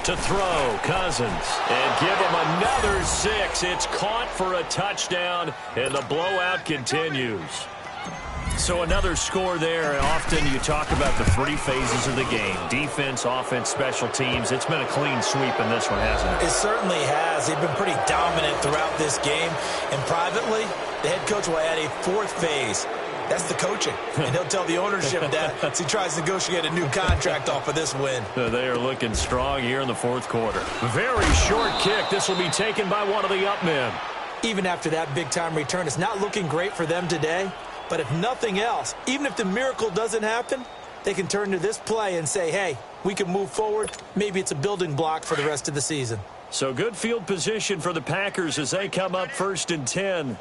To throw, Cousins, and give him another 6. It's caught for a touchdown, and the blowout continues. So another score there. Often you talk about the 3 phases of the game. Defense, offense, special teams. It's been a clean sweep in this one, hasn't it? It certainly has. They've been pretty dominant throughout this game. And privately, the head coach will add a 4th phase. That's the coaching. And he'll tell the ownership that as he tries to negotiate a new contract off of this win. They are looking strong here in the 4th quarter. Very short kick. This will be taken by one of the up men. Even after that big-time return, it's not looking great for them today. But if nothing else, even if the miracle doesn't happen, they can turn to this play and say, hey, we can move forward. Maybe it's a building block for the rest of the season. So good field position for the Packers as they come up 1st and 10.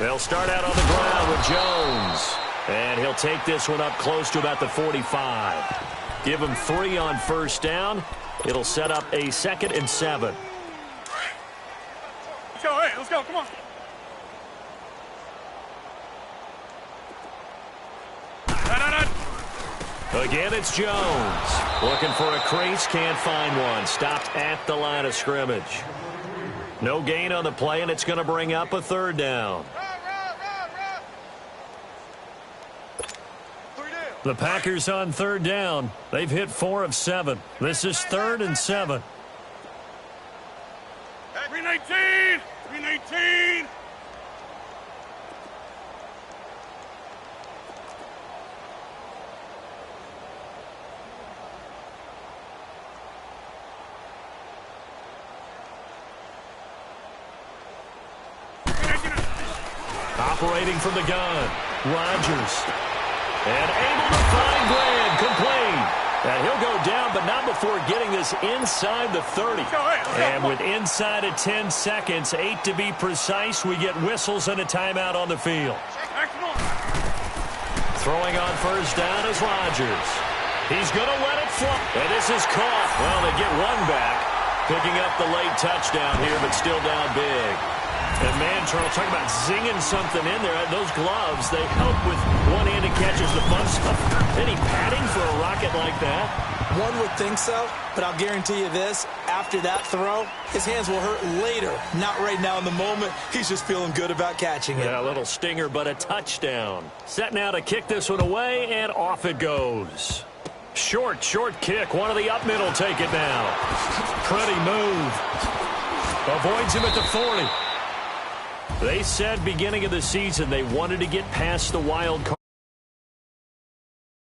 They'll start out on the ground with Jones. And he'll take this one up close to about the 45. Give him 3 on 1st down. It'll set up a 2nd and 7. Let's go, hey, let's go, come on. Again, it's Jones. Looking for a crease, can't find one. Stopped at the line of scrimmage. No gain on the play, and it's going to bring up a 3rd down. The Packers on 3rd down. They've hit 4 of 7. This is 3rd and 7. 319! 319! Operating from the gun, Rodgers. And able to find Grant, complete. And he'll go down, but not before getting this inside the 30. And with inside of 10 seconds, 8 to be precise, we get whistles and a timeout on the field. Throwing on 1st down is Rodgers. He's going to let it fly. And this is caught. Well, they get one back, picking up the late touchdown here, but still down big. And man, Charles, talking about zinging something in there. Those gloves, they help with one-handed catches, the fun stuff. Any padding for a rocket like that? One would think so, but I'll guarantee you this. after that throw, his hands will hurt later, not right now in the moment. He's just feeling good about catching it. Yeah, a little stinger, but a touchdown. Set now to kick this one away, and off it goes. Short kick. One of the up middle take it now. Pretty move. Avoids him at the 40. They said beginning of the season they wanted to get past the wild card.